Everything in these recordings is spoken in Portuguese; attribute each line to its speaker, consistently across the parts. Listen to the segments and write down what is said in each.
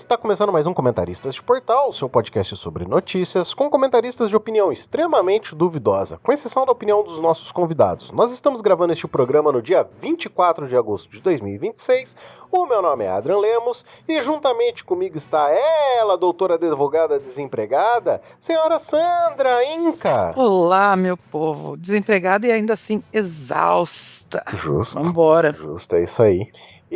Speaker 1: Está começando mais um Comentaristas de Portal, seu podcast sobre notícias, com comentaristas de opinião extremamente duvidosa, com exceção da opinião dos nossos convidados. Nós estamos gravando este programa no dia 24 de agosto de 2026. O meu nome é Adrian Lemos e juntamente comigo está ela, doutora advogada desempregada, senhora Sandra Inca.
Speaker 2: Olá, meu povo. Desempregada e ainda assim exausta.
Speaker 1: Justo.
Speaker 2: Vambora.
Speaker 1: Justo, é isso aí.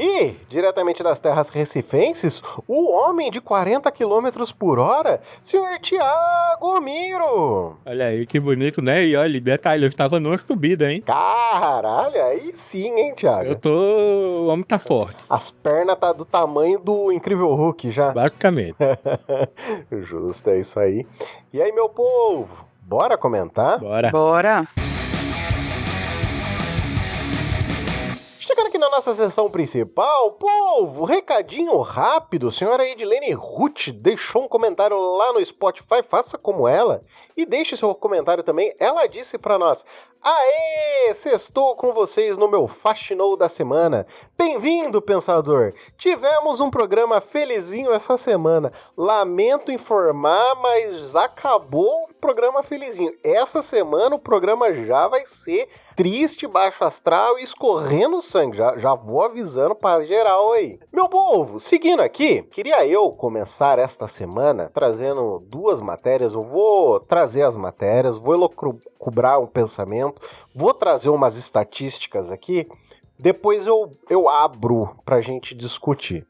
Speaker 1: E, diretamente das terras recifenses, o homem de 40 km por hora, senhor Thiago Miro.
Speaker 3: Olha aí, que bonito, né? E olha, detalhe, eu estava numa subida, hein?
Speaker 1: Caralho, aí sim, hein, Thiago?
Speaker 3: O homem tá forte.
Speaker 1: As pernas tá do tamanho do Incrível Hulk já.
Speaker 3: Basicamente.
Speaker 1: Justo, é isso aí. E aí, meu povo, bora comentar?
Speaker 2: Bora.
Speaker 1: Chegando aqui na nossa sessão principal, povo, recadinho rápido, senhora Edilene Ruth deixou um comentário lá no Spotify, faça como ela e deixe seu comentário também. Ela disse pra nós: aê, sextou com vocês no meu Faxinou da semana. Bem-vindo, pensador. Tivemos um programa felizinho essa semana. Lamento informar, mas acabou o programa felizinho. Essa semana o programa já vai ser triste, baixo astral e escorrendo sangue. Já vou avisando pra geral aí. Meu povo, seguindo aqui, queria eu começar esta semana trazendo duas matérias. Eu vou trazer as matérias, vou elocubrar um pensamento, vou trazer umas estatísticas aqui, depois eu abro pra gente discutir.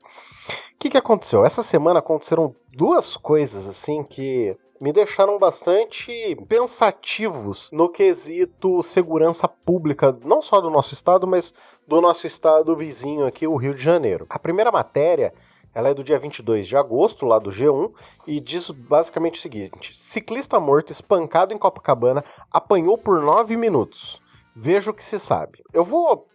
Speaker 1: O que aconteceu? Essa semana aconteceram duas coisas assim que me deixaram bastante pensativos no quesito segurança pública, não só do nosso estado, mas do nosso estado vizinho aqui, o Rio de Janeiro. A primeira matéria, ela é do dia 22 de agosto, lá do G1, e diz basicamente o seguinte: ciclista morto espancado em Copacabana apanhou por 9 minutos. Veja o que se sabe. Eu vou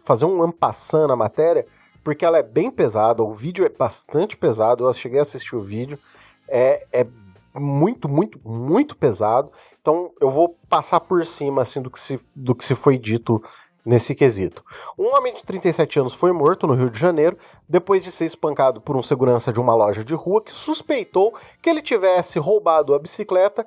Speaker 1: fazer um ampassando na matéria, porque ela é bem pesada, o vídeo é bastante pesado, eu cheguei a assistir o vídeo, é muito, muito, muito pesado, então eu vou passar por cima assim, do que se foi dito nesse quesito. Um homem de 37 anos foi morto no Rio de Janeiro depois de ser espancado por um segurança de uma loja de rua que suspeitou que ele tivesse roubado a bicicleta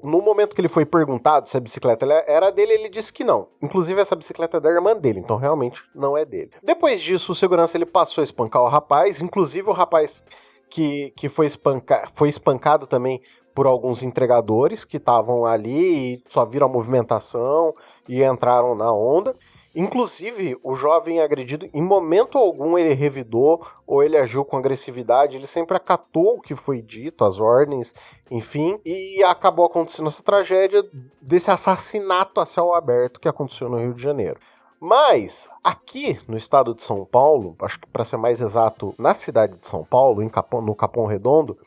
Speaker 1: no momento que ele foi perguntado se a bicicleta era dele, ele disse que não. Inclusive essa bicicleta é da irmã dele, então realmente não é dele. Depois disso, o segurança ele passou a espancar o rapaz, inclusive o rapaz que foi espancado também por alguns entregadores que estavam ali e só viram a movimentação e entraram na onda. Inclusive, o jovem agredido, em momento algum ele revidou ou ele agiu com agressividade, ele sempre acatou o que foi dito, as ordens, enfim, e acabou acontecendo essa tragédia desse assassinato a céu aberto que aconteceu no Rio de Janeiro. Mas, aqui no estado de São Paulo, acho que para ser mais exato, na cidade de São Paulo, no Capão Redondo,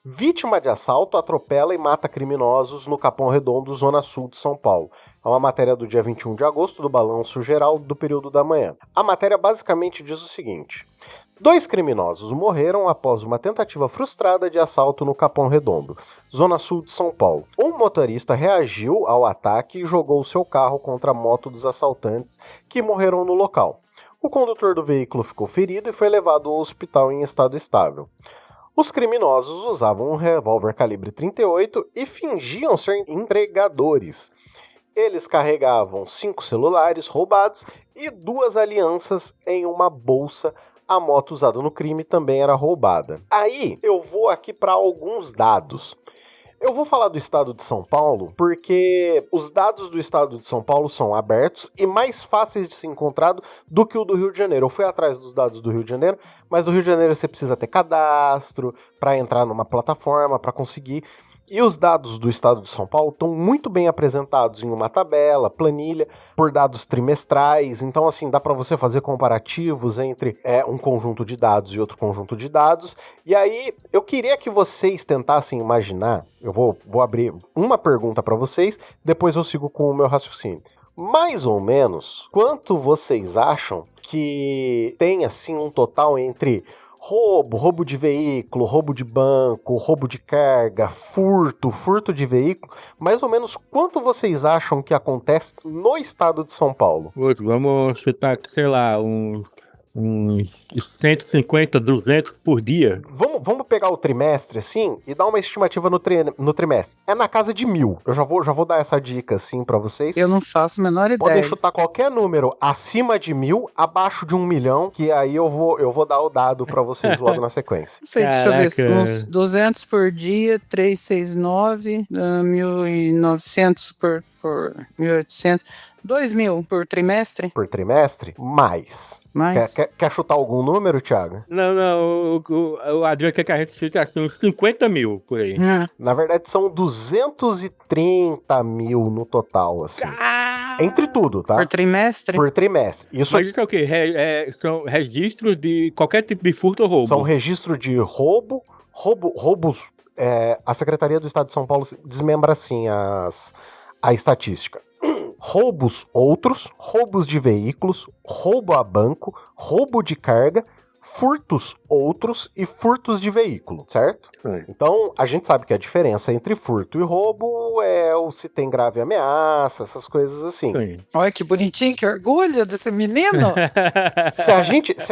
Speaker 1: vítima de assalto atropela e mata criminosos no Capão Redondo, zona sul de São Paulo. É uma matéria do dia 21 de agosto do Balanço Geral do período da manhã. A matéria basicamente diz o seguinte: 2 criminosos morreram após uma tentativa frustrada de assalto no Capão Redondo, zona sul de São Paulo. Um motorista reagiu ao ataque e jogou seu carro contra a moto dos assaltantes, que morreram no local. O condutor do veículo ficou ferido e foi levado ao hospital em estado estável. Os criminosos usavam um revólver calibre 38 e fingiam ser entregadores. Eles carregavam 5 celulares roubados e 2 alianças em uma bolsa. A moto usada no crime também era roubada. Aí eu vou aqui para alguns dados. Eu vou falar do estado de São Paulo porque os dados do estado de São Paulo são abertos e mais fáceis de ser encontrado do que o do Rio de Janeiro. Eu fui atrás dos dados do Rio de Janeiro, mas do Rio de Janeiro você precisa ter cadastro para entrar numa plataforma, para conseguir. E os dados do estado de São Paulo estão muito bem apresentados em uma tabela, planilha, por dados trimestrais. Então, assim, dá para você fazer comparativos entre um conjunto de dados e outro conjunto de dados. E aí, eu queria que vocês tentassem imaginar, eu vou abrir uma pergunta para vocês, depois eu sigo com o meu raciocínio. Mais ou menos, quanto vocês acham que tem, assim, um total entre roubo de veículo, roubo de banco, roubo de carga, furto de veículo, mais ou menos quanto vocês acham que acontece no estado de São Paulo?
Speaker 3: Vamos chutar aqui, sei lá, uns uns 150, 200 por dia.
Speaker 1: Vamos pegar o trimestre, assim, e dar uma estimativa no trimestre. É na casa de 1.000. Eu já vou dar essa dica, assim, pra vocês.
Speaker 2: Eu não faço a menor
Speaker 1: Podem
Speaker 2: ideia.
Speaker 1: chutar qualquer número acima de 1.000, abaixo de 1 milhão, que aí eu vou dar o dado pra vocês logo na sequência.
Speaker 2: Não sei, deixa eu ver.
Speaker 3: Caraca.
Speaker 2: Uns 200 por dia, 369, 1.900 por 1.800, 2.000 por trimestre.
Speaker 1: Por trimestre, mais.
Speaker 2: Mais.
Speaker 1: Quer chutar algum número, Thiago?
Speaker 3: Não, o Adriano quer que a gente chute assim, uns 50 mil por aí.
Speaker 1: Na verdade, são 230 mil no total, assim. Entre tudo, tá?
Speaker 2: Por trimestre?
Speaker 1: Por trimestre. Isso
Speaker 3: Mas isso é o quê? São registros de qualquer tipo de furto ou roubo?
Speaker 1: são registro de roubos. A Secretaria do Estado de São Paulo desmembra assim a estatística. Roubos outros, roubos de veículos, roubo a banco, roubo de carga, furtos outros e furtos de veículo, certo?
Speaker 3: Sim.
Speaker 1: Então, a gente sabe que a diferença entre furto e roubo é o se tem grave ameaça, essas coisas assim.
Speaker 3: Sim.
Speaker 2: Olha que bonitinho, que orgulho desse menino.
Speaker 1: Se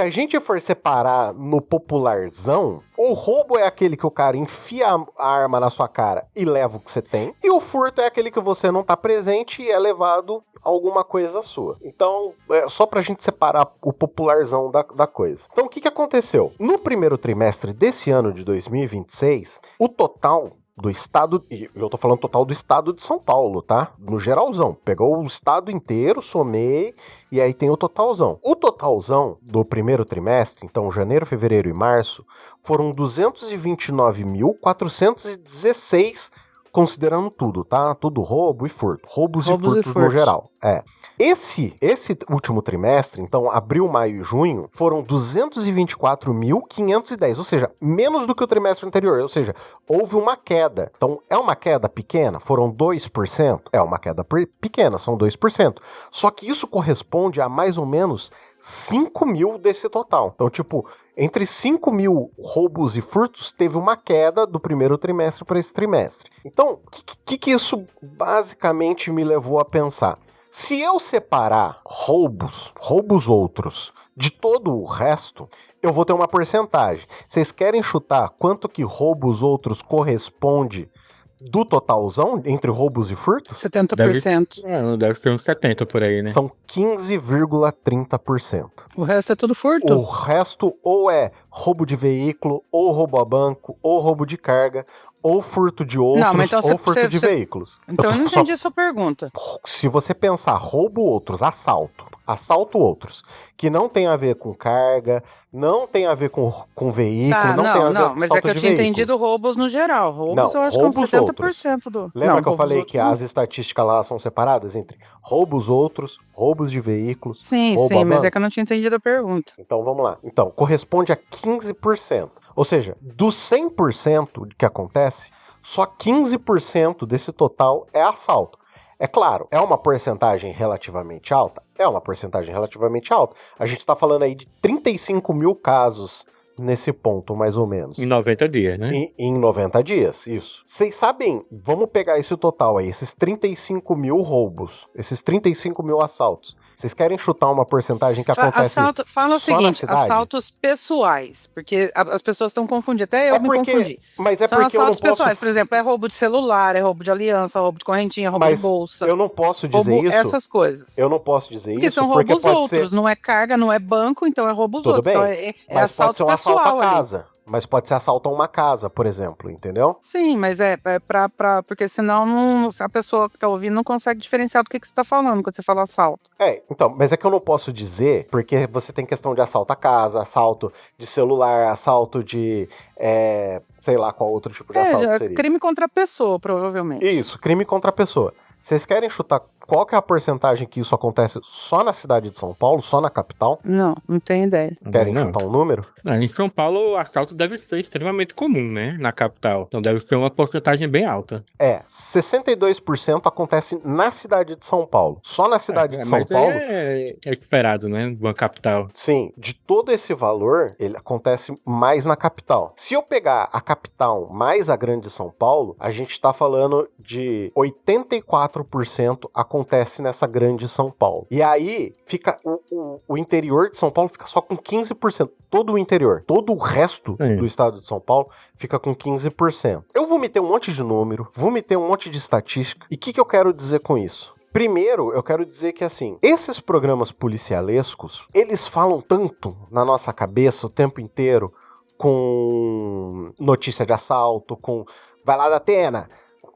Speaker 1: a gente for separar no popularzão, o roubo é aquele que o cara enfia a arma na sua cara e leva o que você tem, e o furto é aquele que você não tá presente e é levado alguma coisa sua. Então, só pra gente separar o popularzão da coisa. Então, o que aconteceu? No primeiro trimestre desse ano de 2026, o total do estado, e eu tô falando total do estado de São Paulo, tá? No geralzão. Pegou o estado inteiro, somei, e aí tem o totalzão. O totalzão do primeiro trimestre, então janeiro, fevereiro e março, foram 229.416, considerando tudo, tá? Tudo roubo e furto. Roubos e furtos no geral. Esse último trimestre, então abril, maio e junho, foram 224.510, ou seja, menos do que o trimestre anterior, ou seja, houve uma queda. Então, é uma queda pequena? Foram 2%? É uma queda pequena, são 2%. Só que isso corresponde a mais ou menos 5 mil desse total. Então, tipo, entre 5 mil roubos e furtos, teve uma queda do primeiro trimestre para esse trimestre. Então, o que isso basicamente me levou a pensar? Se eu separar roubos outros, de todo o resto, eu vou ter uma porcentagem. Vocês querem chutar quanto que roubos outros corresponde do totalzão, entre roubos e furtos?
Speaker 2: 70%.
Speaker 3: Deve ser uns 70 por aí, né?
Speaker 1: São 15,30%.
Speaker 2: O resto é tudo furto.
Speaker 1: O resto ou é roubo de veículo, ou roubo a banco, ou roubo de carga, ou furto de outros,
Speaker 2: Não, mas então
Speaker 1: ou furto de veículos.
Speaker 2: Então eu não entendi a sua pergunta.
Speaker 1: Se você pensar roubo outros, assalto outros, que não tem a ver com carga, não tem a ver com veículo,
Speaker 2: Tá,
Speaker 1: não tem a ver com
Speaker 2: não, mas é que eu tinha
Speaker 1: veículo.
Speaker 2: entendido roubos no geral. Roubos
Speaker 1: Não,
Speaker 2: eu acho que é uns
Speaker 1: roubos
Speaker 2: 70% do...
Speaker 1: Lembra
Speaker 2: não,
Speaker 1: que eu falei
Speaker 2: outros
Speaker 1: que
Speaker 2: não.
Speaker 1: as estatísticas lá são separadas entre roubos outros, roubos de veículos,
Speaker 2: Sim,
Speaker 1: roubo a
Speaker 2: mas
Speaker 1: banco?
Speaker 2: é que eu não tinha entendido a pergunta.
Speaker 1: Então vamos lá. Então, corresponde a 15%. Ou seja, dos 100% que acontece, só 15% desse total é assalto. É claro, é uma porcentagem relativamente alta? É uma porcentagem relativamente alta. A gente está falando aí de 35 mil casos nesse ponto, mais ou menos.
Speaker 3: Em 90 dias, né?
Speaker 1: Em 90 dias, isso. Vocês sabem, vamos pegar esse total aí, esses 35 mil roubos, esses 35 mil assaltos. Vocês querem chutar uma porcentagem que acontece
Speaker 2: Fala o
Speaker 1: só na
Speaker 2: seguinte,
Speaker 1: cidade?
Speaker 2: assaltos pessoais, porque as pessoas estão confundindo, até eu me confundi.
Speaker 1: Mas é
Speaker 2: São
Speaker 1: porque eu não
Speaker 2: assaltos
Speaker 1: posso...
Speaker 2: pessoais, por exemplo, é roubo de celular, é roubo de aliança, roubo de correntinha, roubo de bolsa.
Speaker 1: Eu não posso dizer
Speaker 2: roubo
Speaker 1: isso.
Speaker 2: essas coisas.
Speaker 1: Eu não posso dizer
Speaker 2: porque
Speaker 1: isso
Speaker 2: são
Speaker 1: porque
Speaker 2: roubos
Speaker 1: pode
Speaker 2: outros,
Speaker 1: ser...
Speaker 2: não é carga, não é banco, então é roubos
Speaker 1: Tudo
Speaker 2: outros.
Speaker 1: bem,
Speaker 2: Então é
Speaker 1: mas
Speaker 2: assalto
Speaker 1: pode ser um
Speaker 2: pessoal
Speaker 1: assalto à
Speaker 2: ali.
Speaker 1: casa. Mas pode ser assalto a uma casa, por exemplo, entendeu?
Speaker 2: Sim, mas porque senão a pessoa que tá ouvindo não consegue diferenciar do que você tá falando quando você fala assalto.
Speaker 1: Então, mas é que eu não posso dizer, porque você tem questão de assalto a casa, assalto de celular, assalto de, sei lá qual outro tipo de assalto seria.
Speaker 2: Crime contra a pessoa, provavelmente.
Speaker 1: Isso, crime contra a pessoa. Vocês querem chutar qual que é a porcentagem que isso acontece só na cidade de São Paulo, só na capital?
Speaker 2: Não tenho ideia.
Speaker 1: Querem chutar um número?
Speaker 3: Em São Paulo, o assalto deve ser extremamente comum, né? Na capital. Então deve ser uma porcentagem bem alta.
Speaker 1: 62% acontece na cidade de São Paulo. Só na cidade de São Paulo.
Speaker 3: É esperado, né? Uma capital.
Speaker 1: Sim, de todo esse valor, ele acontece mais na capital. Se eu pegar a capital mais a grande São Paulo, a gente tá falando de 84% acontece acontece nessa grande São Paulo. E aí, fica o interior de São Paulo fica só com 15%. Todo o interior. Todo o resto do estado de São Paulo fica com 15%. Eu vomitei um monte de número, vomitei um monte de estatística. E o que eu quero dizer com isso? Primeiro, eu quero dizer que, assim, esses programas policialescos, eles falam tanto na nossa cabeça o tempo inteiro com notícia de assalto, com vai lá da Atena,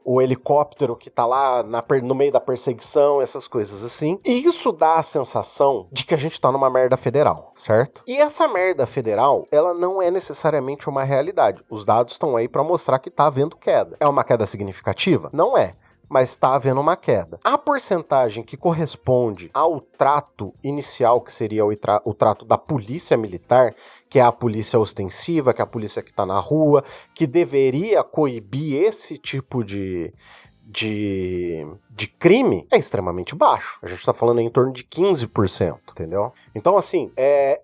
Speaker 1: o helicóptero que tá lá no meio da perseguição, essas coisas assim. E isso dá a sensação de que a gente tá numa merda federal, certo? E essa merda federal, ela não é necessariamente uma realidade. Os dados estão aí pra mostrar que tá havendo queda. É uma queda significativa? Não é. Mas está havendo uma queda. A porcentagem que corresponde ao trato inicial, que seria o trato da polícia militar, que é a polícia ostensiva, que é a polícia que está na rua, que deveria coibir esse tipo de crime, é extremamente baixo. A gente tá falando em torno de 15%, entendeu? Então, assim,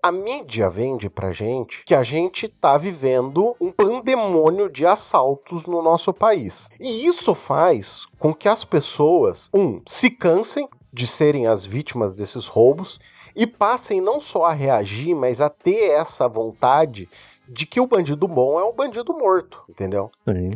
Speaker 1: a mídia vende pra gente que a gente tá vivendo um pandemônio de assaltos no nosso país. E isso faz com que as pessoas, se cansem de serem as vítimas desses roubos e passem não só a reagir, mas a ter essa vontade de que o bandido bom é um bandido morto, entendeu?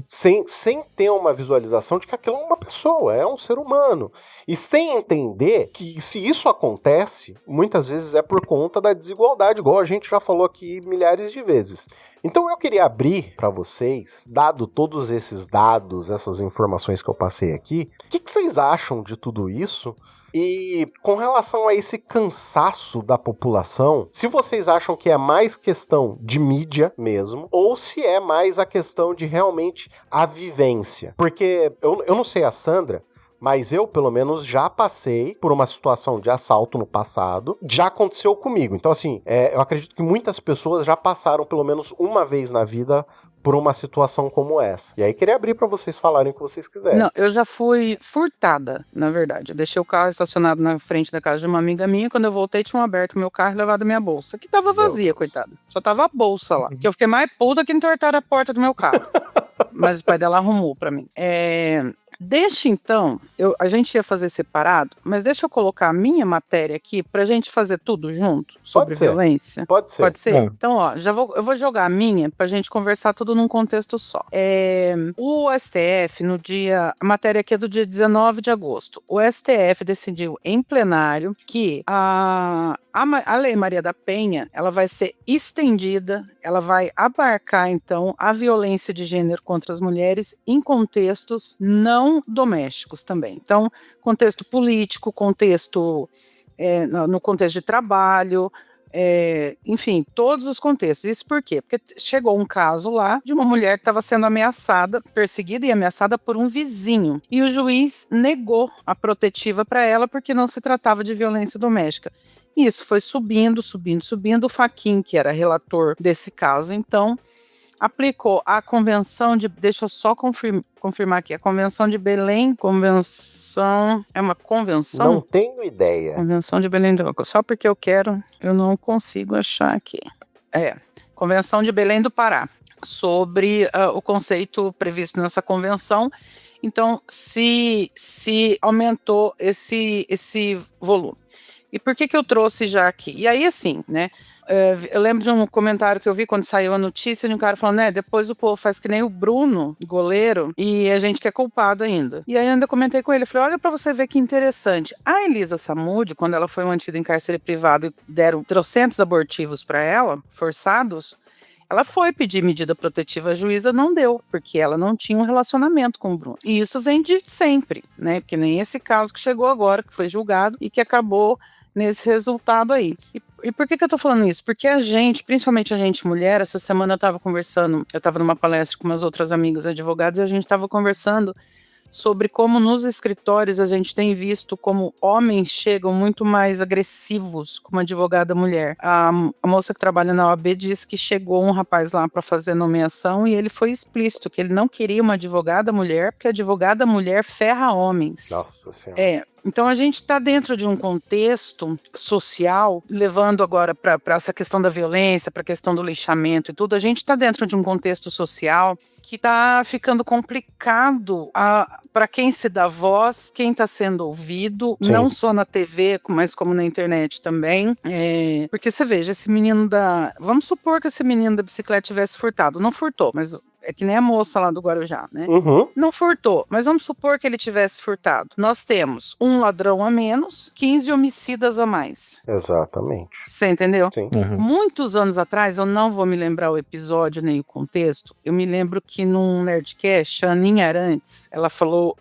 Speaker 1: Sem ter uma visualização de que aquilo é uma pessoa, é um ser humano. E sem entender que se isso acontece, muitas vezes é por conta da desigualdade, igual a gente já falou aqui milhares de vezes. Então eu queria abrir para vocês, dado todos esses dados, essas informações que eu passei aqui, o que vocês acham de tudo isso? E com relação a esse cansaço da população, se vocês acham que é mais questão de mídia mesmo, ou se é mais a questão de realmente a vivência. Porque eu não sei a Sandra, mas eu, pelo menos, já passei por uma situação de assalto no passado. Já aconteceu comigo. Então, assim, eu acredito que muitas pessoas já passaram pelo menos uma vez na vida por uma situação como essa. E aí, queria abrir pra vocês falarem o que vocês quiserem.
Speaker 2: Não, eu já fui furtada, na verdade. Eu deixei o carro estacionado na frente da casa de uma amiga minha. Quando eu voltei, tinham aberto o meu carro e levado a minha bolsa, que tava vazia, coitada. Só tava a bolsa lá. Que eu fiquei mais puta que entortaram a porta do meu carro. Mas o pai dela arrumou pra mim. Deixa então, a gente ia fazer separado, mas deixa eu colocar a minha matéria aqui pra gente fazer tudo junto sobre violência.
Speaker 1: Pode ser.
Speaker 2: Pode ser? Então, ó, eu vou jogar a minha pra gente conversar tudo num contexto só. O STF, a matéria aqui é do dia 19 de agosto. O STF decidiu em plenário que a Lei Maria da Penha, ela vai ser estendida, ela vai abarcar, então, a violência de gênero contra as mulheres em contextos não domésticos também. Então, contexto político, no contexto de trabalho, enfim, todos os contextos. Isso por quê? Porque chegou um caso lá de uma mulher que estava sendo ameaçada, perseguida e ameaçada por um vizinho. E o juiz negou a protetiva para ela porque não se tratava de violência doméstica. Isso foi subindo. O Fachin, que era relator desse caso, então, aplicou a convenção deixa eu só confirmar aqui, a Convenção de Belém, é uma convenção?
Speaker 1: Não tenho ideia.
Speaker 2: Convenção de Belém do Pará, só porque eu não consigo achar aqui. Convenção de Belém do Pará, sobre o conceito previsto nessa convenção. Então, se aumentou esse volume. E por que eu trouxe já aqui? E aí, assim, né? Eu lembro de um comentário que eu vi quando saiu a notícia de um cara falando, depois o povo faz que nem o Bruno, goleiro, e a gente que é culpado ainda. E aí eu ainda comentei com ele, falei, olha pra você ver que interessante. A Elisa Samúdio, quando ela foi mantida em cárcere privado e deram 300 abortivos pra ela, forçados, ela foi pedir medida protetiva, a juíza não deu, porque ela não tinha um relacionamento com o Bruno. E isso vem de sempre, né? Porque nem esse caso que chegou agora, que foi julgado e que acabou nesse resultado aí. E por que eu tô falando isso? Porque a gente, principalmente a gente mulher, essa semana eu tava numa palestra com umas outras amigas advogadas e a gente tava conversando sobre como nos escritórios a gente tem visto como homens chegam muito mais agressivos com uma advogada mulher. A moça que trabalha na OAB disse que chegou um rapaz lá para fazer nomeação e ele foi explícito que ele não queria uma advogada mulher porque a advogada mulher ferra homens.
Speaker 1: Nossa Senhora.
Speaker 2: Então a gente está dentro de um contexto social, levando agora para essa questão da violência, para a questão do lixamento e tudo, a gente está dentro de um contexto social que está ficando complicado para quem se dá voz, quem está sendo ouvido,
Speaker 1: Sim.
Speaker 2: não só na TV, mas como na internet também. Porque você veja, esse menino vamos supor que esse menino da bicicleta tivesse furtado. Não furtou, mas é que nem a moça lá do Guarujá, né?
Speaker 1: Uhum.
Speaker 2: Não furtou, mas vamos supor que ele tivesse furtado. Nós temos um ladrão a menos, 15 homicidas a mais.
Speaker 1: Exatamente.
Speaker 2: Você entendeu?
Speaker 1: Sim.
Speaker 2: Muitos anos atrás, eu não vou me lembrar o episódio nem o contexto, eu me lembro que num Nerdcast, a Aninha Arantes, ela falou,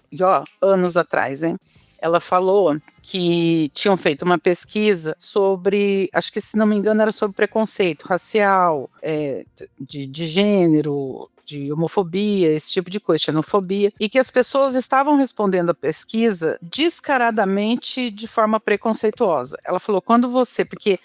Speaker 2: anos atrás, hein? Ela falou que tinham feito uma pesquisa sobre, acho que se não me engano era sobre preconceito racial, de gênero, de homofobia, esse tipo de coisa, xenofobia, e que as pessoas estavam respondendo a pesquisa descaradamente de forma preconceituosa. Ela falou, porque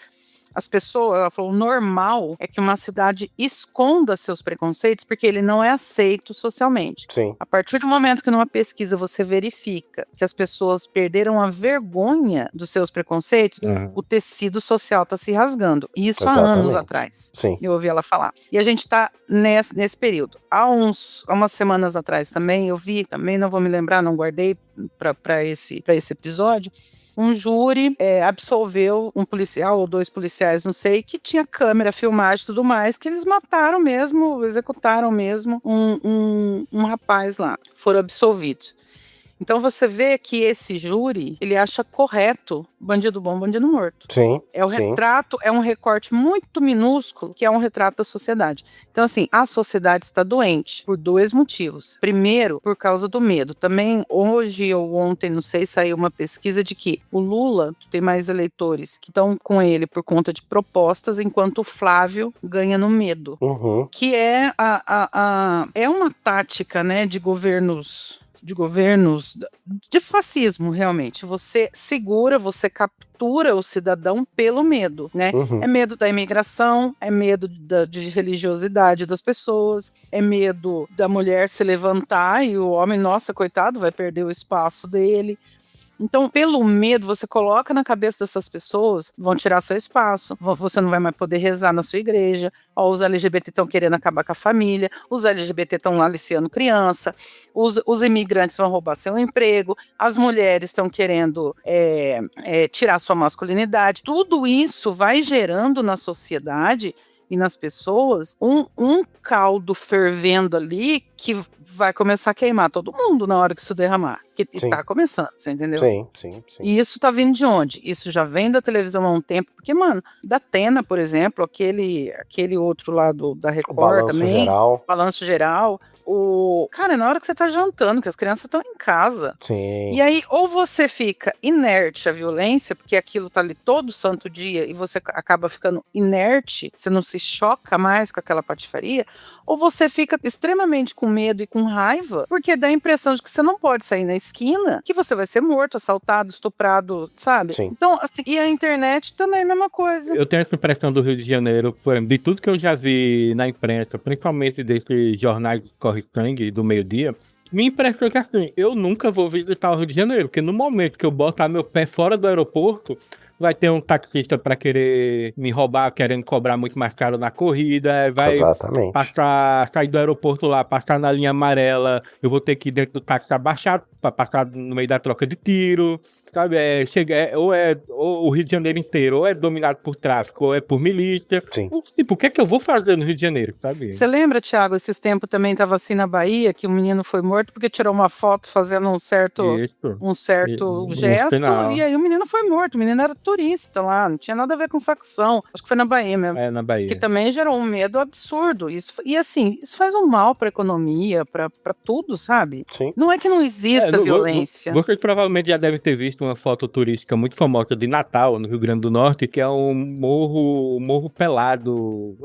Speaker 2: as pessoas, ela falou, o normal é que uma cidade esconda seus preconceitos porque ele não é aceito socialmente.
Speaker 1: Sim.
Speaker 2: A partir do momento que numa pesquisa você verifica que as pessoas perderam a vergonha dos seus preconceitos, o tecido social está se rasgando. E isso há anos atrás.
Speaker 1: Sim.
Speaker 2: Eu ouvi ela falar. E a gente está nesse período. Há umas semanas atrás também, eu vi, também não vou me lembrar, não guardei para esse episódio, um júri absolveu um policial ou 2 policiais, não sei, que tinha câmera, filmagem e tudo mais, que eles mataram mesmo, executaram mesmo um rapaz lá. Foram absolvidos. Então você vê que esse júri, ele acha correto bandido bom, bandido morto.
Speaker 1: Sim.
Speaker 2: É o retrato, é um recorte muito minúsculo, que é um retrato da sociedade. Então assim, a sociedade está doente por 2 motivos. Primeiro, por causa do medo. Também hoje ou ontem, não sei, saiu uma pesquisa de que o Lula tem mais eleitores que estão com ele por conta de propostas, enquanto o Flávio ganha no medo. Que é é uma tática, né, de governos de fascismo, realmente. Você segura, você captura o cidadão pelo medo, né? É medo da imigração, é medo de religiosidade das pessoas, é medo da mulher se levantar e o homem, nossa, coitado, vai perder o espaço dele. Então, pelo medo, você coloca na cabeça dessas pessoas, vão tirar seu espaço, você não vai mais poder rezar na sua igreja, os LGBT estão querendo acabar com a família, os LGBT estão lá aliciando criança, os imigrantes vão roubar seu emprego, as mulheres estão querendo tirar sua masculinidade. Tudo isso vai gerando na sociedade e nas pessoas um caldo fervendo ali que vai começar a queimar todo mundo na hora que isso derramar. Que tá começando, você entendeu?
Speaker 1: Sim.
Speaker 2: E isso tá vindo de onde? Isso já vem da televisão há um tempo, porque, mano, da Atena, por exemplo, aquele outro lá da Record também, Balanço Geral, cara, na hora que você tá jantando, que as crianças estão em casa.
Speaker 1: Sim.
Speaker 2: E aí, ou você fica inerte à violência, porque aquilo tá ali todo santo dia, e você acaba ficando inerte, você não se choca mais com aquela patifaria, ou você fica extremamente com medo e com raiva, porque dá a impressão de que você não pode sair na esquina, que você vai ser morto, assaltado, estuprado, sabe?
Speaker 1: Sim.
Speaker 2: Então, assim, e a internet também é a mesma coisa.
Speaker 3: Eu tenho essa impressão do Rio de Janeiro, por exemplo, de tudo que eu já vi na imprensa, principalmente desses jornais de corre-sangue do meio-dia, me impressou que assim, eu nunca vou visitar o Rio de Janeiro, porque no momento que eu botar meu pé fora do aeroporto, vai ter um taxista para querer me roubar, querendo cobrar muito mais caro na corrida, vai sair do aeroporto lá, passar na linha amarela, eu vou ter que ir dentro do táxi abaixado para passar no meio da troca de tiro, sabe? Ou o Rio de Janeiro inteiro, ou é dominado por tráfico, ou é por milícia.
Speaker 1: Sim.
Speaker 3: Tipo, o que é que eu vou fazer no Rio de Janeiro, sabe?
Speaker 2: Você lembra, Thiago, esses tempos também tava assim na Bahia, que o menino foi morto porque tirou uma foto fazendo um certo gesto, e aí o menino foi morto, o menino era turista lá, não tinha nada a ver com facção, acho que foi na Bahia mesmo.
Speaker 3: É, na Bahia.
Speaker 2: Que também gerou um medo absurdo, e assim, isso faz um mal pra economia, pra tudo, sabe?
Speaker 1: Sim.
Speaker 2: Não é que não exista violência.
Speaker 3: Vocês provavelmente já devem ter visto uma foto turística muito famosa de Natal, no Rio Grande do Norte, que é um morro pelado.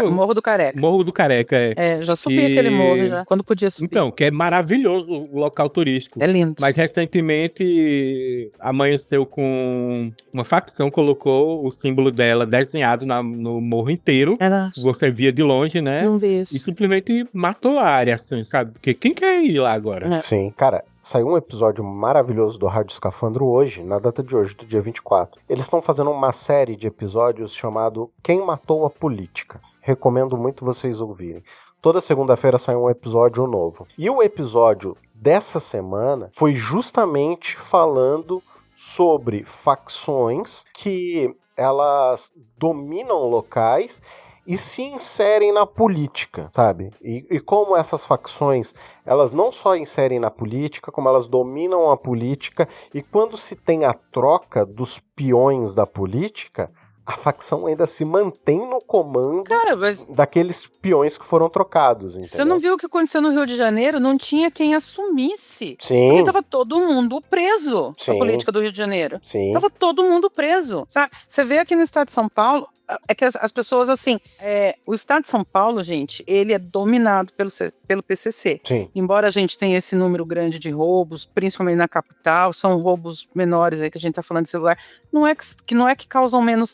Speaker 2: Morro do Careca.
Speaker 3: Morro do Careca,
Speaker 2: já subi aquele morro já, quando podia subir.
Speaker 3: Então, que é maravilhoso o local turístico.
Speaker 2: É lindo.
Speaker 3: Mas recentemente amanheceu com uma facção, colocou o símbolo dela desenhado no morro inteiro. Você via de longe, né?
Speaker 2: Não vi isso.
Speaker 3: E simplesmente matou a área, assim, sabe? Porque quem quer ir lá agora?
Speaker 1: Sim, cara, Saiu um episódio maravilhoso do Rádio Escafandro hoje, na data de hoje, do dia 24. Eles estão fazendo uma série de episódios chamado Quem Matou a Política. Recomendo muito vocês ouvirem. Toda segunda-feira sai um episódio novo. E o episódio dessa semana foi justamente falando sobre facções que elas dominam locais e se inserem na política, sabe? E como essas facções, elas não só inserem na política, como elas dominam a política, e quando se tem a troca dos peões da política, a facção ainda se mantém no comando daqueles peões que foram trocados, entendeu?
Speaker 2: Você não viu o que aconteceu no Rio de Janeiro? Não tinha quem assumisse.
Speaker 1: Sim.
Speaker 2: Porque tava todo mundo preso.
Speaker 1: Sim.
Speaker 2: A política do Rio de Janeiro.
Speaker 1: Sim.
Speaker 2: Tava todo mundo preso, sabe? Você vê aqui no estado de São Paulo, é que as pessoas, assim, o estado de São Paulo, gente, ele é dominado pelo PCC.
Speaker 1: Sim.
Speaker 2: Embora a gente tenha esse número grande de roubos, principalmente na capital, são roubos menores aí que a gente tá falando de celular, não é que causam menos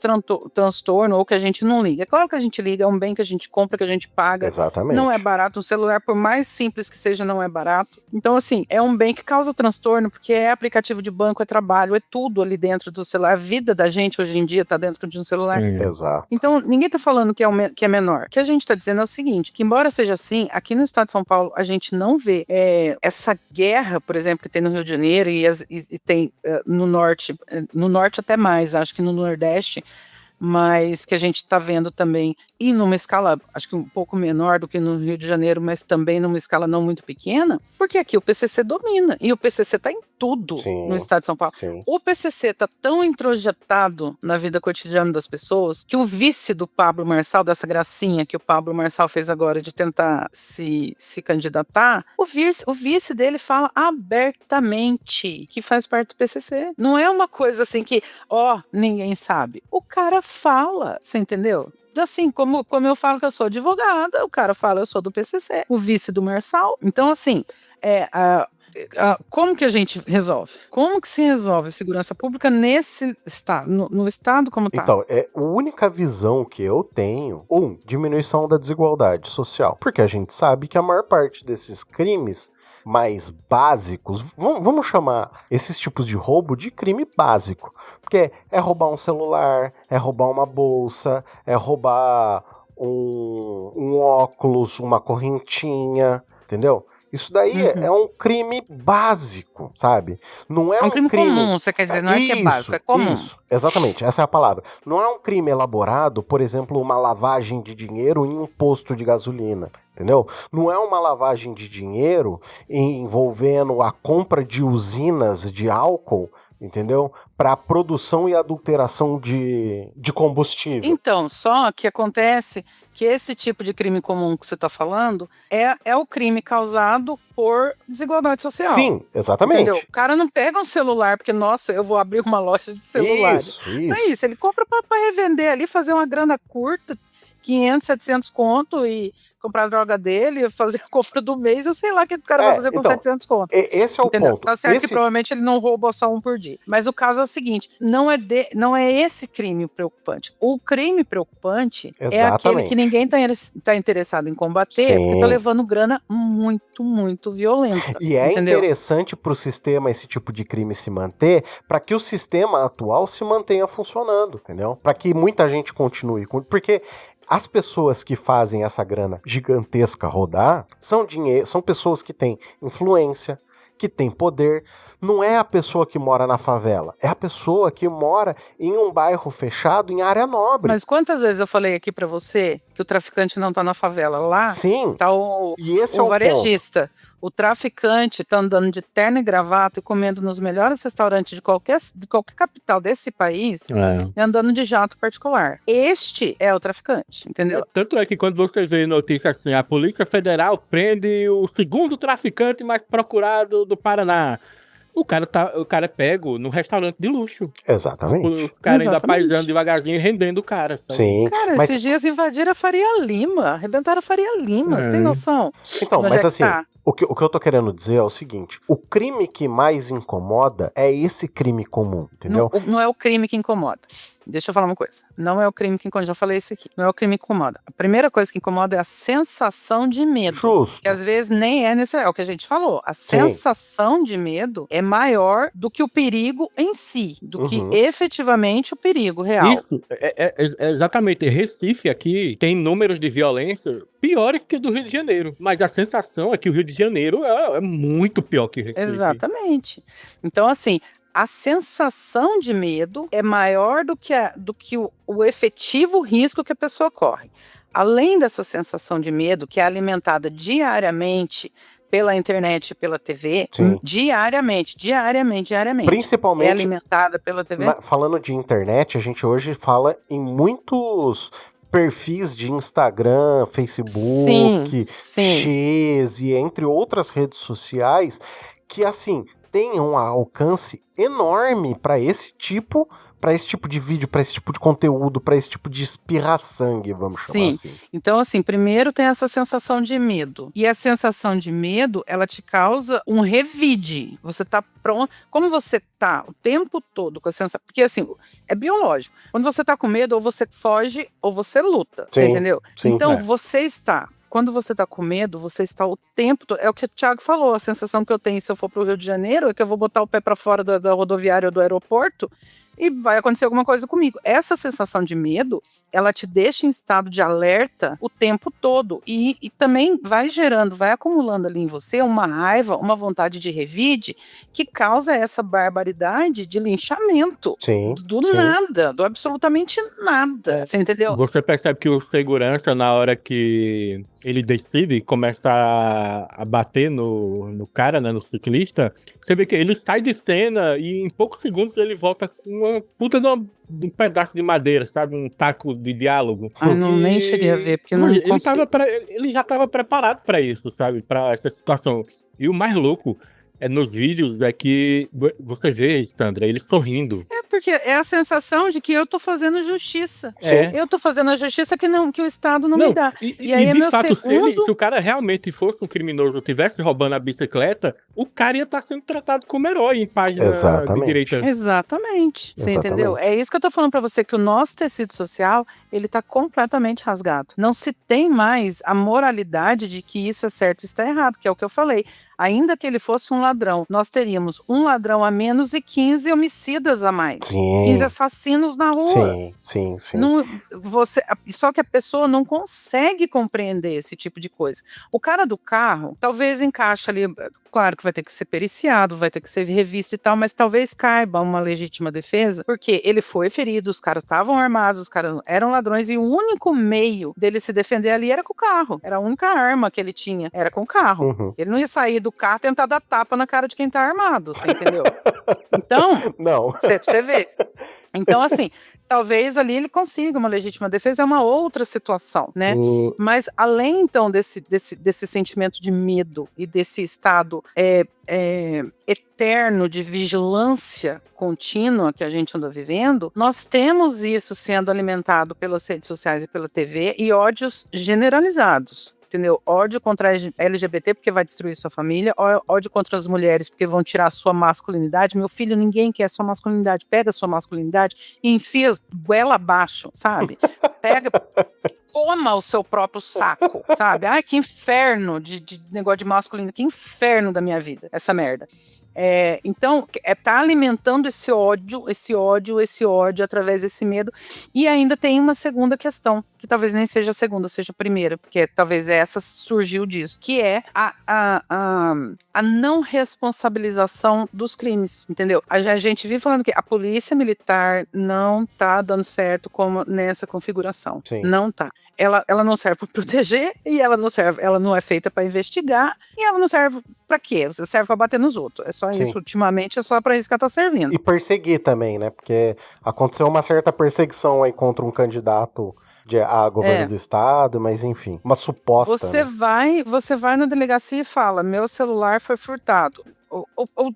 Speaker 2: transtorno ou que a gente não liga. É claro que a gente liga, é um bem que a gente compra, que a gente paga.
Speaker 1: Exatamente.
Speaker 2: Não é barato, um celular, por mais simples que seja, não é barato. Então, assim, é um bem que causa transtorno, porque é aplicativo de banco, é trabalho, é tudo ali dentro do celular. A vida da gente hoje em dia tá dentro de um celular.
Speaker 1: Exato.
Speaker 2: Então, ninguém tá falando que é menor. O que a gente tá dizendo é o seguinte, que embora seja assim, aqui no estado de São Paulo, a gente não vê essa guerra, por exemplo, que tem no Rio de Janeiro e tem no norte até mais, acho que no Nordeste, mas que a gente está vendo também, e numa escala, acho que um pouco menor do que no Rio de Janeiro, mas também numa escala não muito pequena, porque aqui o PCC domina, e o PCC está em tudo. Sim, no estado de São Paulo.
Speaker 1: Sim.
Speaker 2: O PCC está tão introjetado na vida cotidiana das pessoas, que o vice do Pablo Marçal, dessa gracinha que o Pablo Marçal fez agora de tentar se candidatar, o vice dele fala abertamente que faz parte do PCC. Não é uma coisa assim que, ninguém sabe. O cara fala, você entendeu? Assim, como eu falo que eu sou advogada, o cara fala eu sou do PCC, o vice do Marçal. Então, assim, como que a gente resolve? Como que se resolve a segurança pública nesse estado, no estado como está?
Speaker 1: Então, a única visão que eu tenho, diminuição da desigualdade social, porque a gente sabe que a maior parte desses crimes mais básicos, vamos chamar esses tipos de roubo de crime básico, porque é roubar um celular, é roubar uma bolsa, é roubar um óculos, uma correntinha, entendeu? Isso daí é um crime básico, sabe? Não é
Speaker 2: um crime comum, você quer dizer, não é que é básico, é comum.
Speaker 1: Isso, exatamente, essa é a palavra. Não é um crime elaborado, por exemplo, uma lavagem de dinheiro em um posto de gasolina, entendeu? Não é uma lavagem de dinheiro envolvendo a compra de usinas de álcool, entendeu? Para produção e adulteração de combustível.
Speaker 2: Então, só que acontece que esse tipo de crime comum que você está falando é o crime causado por desigualdade social.
Speaker 1: Sim, exatamente.
Speaker 2: Entendeu? O cara não pega um celular porque, nossa, eu vou abrir uma loja de celulares.
Speaker 1: Isso.
Speaker 2: Não é isso, ele compra para revender ali, fazer uma grana curta, 500, 700 conto e comprar a droga dele, fazer a compra do mês, eu sei lá o que o cara vai fazer com 700 conto.
Speaker 1: Esse é o ponto.
Speaker 2: Tá certo que provavelmente ele não roubou só um por dia. Mas o caso é o seguinte, não é esse crime preocupante. O crime preocupante é aquele que ninguém tá interessado em combater, porque tá levando grana muito, muito violenta.
Speaker 1: E é interessante pro sistema esse tipo de crime se manter, para que o sistema atual se mantenha funcionando, entendeu? Para que muita gente continue. Porque as pessoas que fazem essa grana gigantesca rodar são pessoas que têm influência, que têm poder. Não é a pessoa que mora na favela, é a pessoa que mora em um bairro fechado, em área nobre.
Speaker 2: Mas quantas vezes eu falei aqui pra você que o traficante não tá na favela? Lá tá o varejista. O traficante tá andando de terno e gravata e comendo nos melhores restaurantes de qualquer capital desse país e andando de jato particular. Este é o traficante, entendeu?
Speaker 3: Tanto é que quando você vê notícia assim, a Polícia Federal prende o segundo traficante mais procurado do Paraná. O cara é pego no restaurante de luxo.
Speaker 1: Exatamente.
Speaker 3: O cara ainda paisando devagarzinho e rendendo o cara. Sabe?
Speaker 1: Sim.
Speaker 2: Cara, esses dias invadiram a Faria Lima. Arrebentaram a Faria Lima. Você tem noção?
Speaker 1: Então, mas assim, o que eu tô querendo dizer é o seguinte. O crime que mais incomoda é esse crime comum, entendeu?
Speaker 2: Não é o crime que incomoda. deixa eu falar uma coisa. Não é o crime que incomoda, já falei isso aqui. Não é o crime que incomoda. A primeira coisa que incomoda é a sensação de medo.
Speaker 1: Justo.
Speaker 2: Que às vezes nem é necessário, é o que a gente falou. A sensação de medo é maior do que o perigo em si, do que efetivamente o perigo real.
Speaker 3: Isso, é exatamente. Recife aqui tem números de violência piores que o do Rio de Janeiro. Mas a sensação é que o Rio de Janeiro é muito pior que o Recife.
Speaker 2: Exatamente. Então, assim, a sensação de medo é maior do que o efetivo risco que a pessoa corre. Além dessa sensação de medo, que é alimentada diariamente pela internet e pela TV, diariamente.
Speaker 1: Principalmente
Speaker 2: é alimentada pela TV.
Speaker 1: Falando de internet, a gente hoje fala em muitos perfis de Instagram, Facebook, X e entre outras redes sociais que, assim, tem um alcance enorme para esse tipo de vídeo, para esse tipo de conteúdo, para esse tipo de espirra-sangue, vamos chamar assim.
Speaker 2: Então, assim, primeiro tem essa sensação de medo. E a sensação de medo, ela te causa um revide. Você tá pronto. Como você tá o tempo todo com a sensação... Porque, assim, é biológico. Quando você tá com medo, ou você foge, ou você luta. Você entendeu? Então, você está... Quando você tá com medo, você está o tempo todo... É o que o Thiago falou, a sensação que eu tenho se eu for pro Rio de Janeiro é que eu vou botar o pé para fora da rodoviária ou do aeroporto e vai acontecer alguma coisa comigo. Essa sensação de medo, ela te deixa em estado de alerta o tempo todo e também vai gerando, vai acumulando ali em você uma raiva, uma vontade de revide que causa essa barbaridade de linchamento. Do nada, do absolutamente nada. Você entendeu?
Speaker 3: Você percebe que o segurança, na hora que ele decide começar a bater no cara, né, no ciclista, você vê que ele sai de cena e em poucos segundos ele volta com uma puta de um pedaço de madeira, sabe? Um taco de diálogo.
Speaker 2: Nem cheguei a ver, porque não
Speaker 3: ele já estava preparado para isso, sabe? Para essa situação. E o mais louco nos vídeos é que você vê, Sandra, ele sorrindo.
Speaker 2: Porque é a sensação de que eu tô fazendo justiça. Eu tô fazendo a justiça que o Estado não me dá.
Speaker 3: E aí de fato, se o cara realmente fosse um criminoso, tivesse roubando a bicicleta, o cara ia estar sendo tratado como herói em página de direita.
Speaker 2: Exatamente. Você entendeu? É isso que eu tô falando pra você, que o nosso tecido social, ele tá completamente rasgado. Não se tem mais a moralidade de que isso é certo e isso tá errado, que é o que eu falei. Ainda que ele fosse um ladrão, nós teríamos um ladrão a menos e 15 homicidas a mais. 15 assassinos na rua.
Speaker 1: Sim.
Speaker 2: Só que a pessoa não consegue compreender esse tipo de coisa. O cara do carro, talvez encaixe ali, claro que vai ter que ser periciado, vai ter que ser revisto e tal, mas talvez caiba uma legítima defesa, porque ele foi ferido, os caras estavam armados, os caras eram ladrões e o único meio dele se defender ali era com o carro. Era a única arma que ele tinha, era com o carro. Ele não ia sair do carro tentar dar tapa na cara de quem tá armado, você entendeu? Então, você vê. Então, assim, talvez ali ele consiga uma legítima defesa, é uma outra situação, né? Mas além, então, desse sentimento de medo e desse estado eterno de vigilância contínua que a gente anda vivendo, nós temos isso sendo alimentado pelas redes sociais e pela TV e ódios generalizados. Entendeu? Ódio contra LGBT porque vai destruir sua família, ódio contra as mulheres porque vão tirar a sua masculinidade. Meu filho, ninguém quer a sua masculinidade. Pega a sua masculinidade e enfia goela abaixo, sabe? Coma o seu próprio saco, sabe? Ai, que inferno de negócio de masculinidade, que inferno da minha vida, essa merda. Então, tá alimentando esse ódio através desse medo. E ainda tem uma segunda questão, que talvez nem seja a segunda, seja a primeira, porque talvez essa surgiu disso, que é a não responsabilização dos crimes, entendeu? A gente vive falando que a polícia militar não tá dando certo como nessa configuração. Não tá. Ela não serve para proteger e ela não é feita para investigar e ela não serve para quê? Você serve para bater nos outros. É só isso, ultimamente é só para isso que ela tá servindo.
Speaker 1: E perseguir também, né? Porque aconteceu uma certa perseguição aí contra um candidato a governo do estado, mas enfim, uma suposta.
Speaker 2: Você vai na delegacia e fala: meu celular foi furtado. O